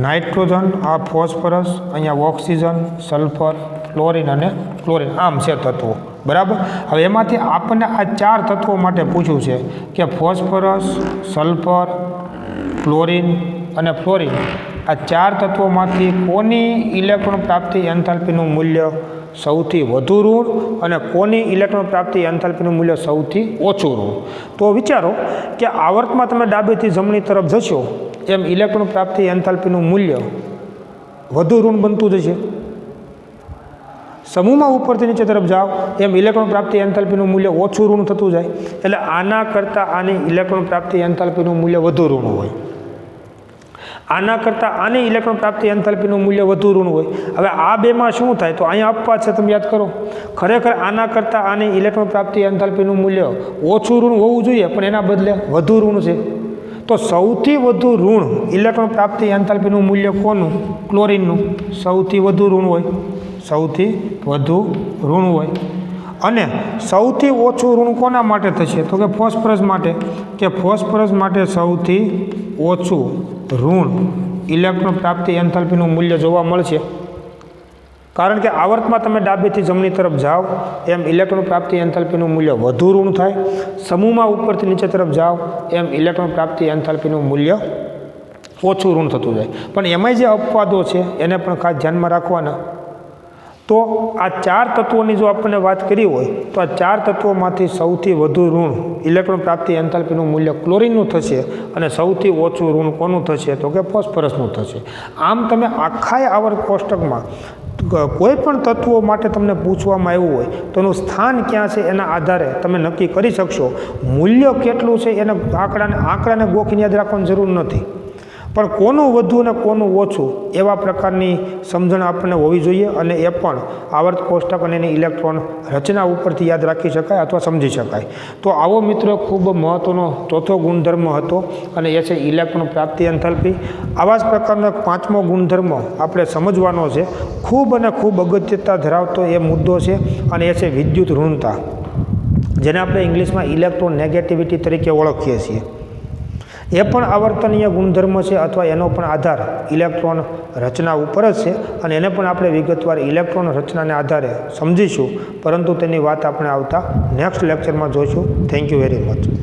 નાઇટ્રોજન, આ ફોસ્ફરસ, અહીંયા ઓક્સિજન, સલ્ફર, ફ્લોરિન અને ક્લોરિન આમ છે તત્વો. બરાબર. હવે એમાંથી આપણને આ 4 તત્વો માટે પૂછ્યું છે કે ફોસ્ફરસ, સલ્ફર, ક્લોરિન અને ફ્લોરિન આ 4 તત્વોમાંથી કોની ઇલેક્ટ્રોન પ્રાપ્તિ એન્થાલ્પીનું મૂલ્ય સૌથી વધુ ઋણ અને કોની ઇલેક્ટ્રોન પ્રાપ્તિ એન્થાલ્પીનું મૂલ્ય સૌથી ઓછું ઋણ? તો વિચારો કે આવર્તમાં તમે ડાબેથી જમણી તરફ જશો એમ ઇલેક્ટ્રોન પ્રાપ્તિ એન્થાલ્પીનું મૂલ્ય વધુ ઋણ બનતું જશે. સમૂહમાં ઉપરથી નીચે તરફ જાઓ એમ ઇલેક્ટ્રોન પ્રાપ્તિ એન્થાલ્પીનું મૂલ્ય ઓછું ઋણ થતું જાય. એટલે આના કરતાં આની ઇલેક્ટ્રોન પ્રાપ્તિ એન્થાલ્પીનું મૂલ્ય વધુ ઋણ હોય. આના કરતાં આની ઇલેક્ટ્રોન પ્રાપ્તિ એન્થાલ્પીનું મૂલ્ય વધુ ઋણ હોય. હવે આ બેમાં શું થાય? તો અહીંયા અપવાદ છે, તમે યાદ કરો. ખરેખર આના કરતાં આની ઇલેક્ટ્રોન પ્રાપ્તિ એન્થાલ્પીનું મૂલ્ય ઓછું ઋણ હોવું જોઈએ, પણ એના બદલે વધુ ઋણ છે. તો સૌથી વધુ ઋણ ઇલેક્ટ્રોન પ્રાપ્તિ એન્થાલ્પીનું મૂલ્ય કોનું? ક્લોરિનનું સૌથી વધુ ઋણ હોય. સૌથી વધુ ઋણ હોય. અને સૌથી ઓછું ઋણ કોના માટે થશે? તો કે ફોસ્ફરસ માટે. કે ફોસ્ફરસ માટે સૌથી ઓછું ઋણ ઇલેક્ટ્રોન પ્રાપ્તિ એન્થાલ્પીનું મૂલ્ય જોવા મળશે. કારણ કે આવર્તમાં તમે ડાબેથી જમણી તરફ જાઓ એમ ઇલેક્ટ્રોન પ્રાપ્તિ એન્થાલ્પીનું મૂલ્ય વધુ ઋણ થાય. સમૂહમાં ઉપરથી નીચે તરફ જાઓ એમ ઇલેક્ટ્રોન પ્રાપ્તિ એન્થાલ્પીનું મૂલ્ય ઓછું ઋણ થતું જાય. પણ એમાંય જે અપવાદો છે એને પણ ખાસ ધ્યાનમાં રાખવાના. તો આ 4 તત્વોની જો આપણને વાત કરી હોય તો આ 4 તત્વોમાંથી સૌથી વધુ ઋણ ઇલેક્ટ્રોન પ્રાપ્તિ એન્થાલ્પીનું મૂલ્ય ક્લોરીનનું થશે અને સૌથી ઓછું ઋણ કોનું થશે તો કે ફોસ્ફરસનું થશે. આમ તમે આખા આવર્ત કોષ્ટકમાં કોઈ પણ તત્વો માટે તમને પૂછવામાં આવ્યું હોય તો એનું સ્થાન ક્યાં છે એના આધારે તમે નક્કી કરી શકશો. મૂલ્ય કેટલું છે એના આંકડાને ગોખીને યાદ રાખવાની જરૂર નથી, પણ કોનું વધુ અને કોનું ઓછું એવા પ્રકારની સમજણ આપણને હોવી જોઈએ, અને એ પણ આવર્ત કોષ્ટક અને એની ઇલેક્ટ્રોન રચના ઉપરથી યાદ રાખી શકાય અથવા સમજી શકાય. તો આવો મિત્રો ખૂબ મહત્ત્વનો ચોથો ગુણધર્મ હતો, અને એ છે ઇલેક્ટ્રોન પ્રાપ્તિ એન્થાલ્પી. આવા જ પ્રકારનો એક 5મો ગુણધર્મ આપણે સમજવાનો છે, ખૂબ અને ખૂબ અગત્યતા ધરાવતો એ મુદ્દો છે, અને એ છે વિદ્યુત ઋણતા, જેને આપણે ઇંગ્લિશમાં ઇલેક્ટ્રોન નેગેટિવિટી તરીકે ઓળખીએ છીએ. એ પણ આવર્તનીય ગુણધર્મ છે, અથવા એનો પણ આધાર ઇલેક્ટ્રોન રચના ઉપર જ છે, અને એને પણ આપણે વિગતવાર ઇલેક્ટ્રોન રચનાને આધારે સમજીશું, પરંતુ તેની વાત આપણે આવતા નેક્સ્ટ લેક્ચરમાં જોઈશું. Thank you very much.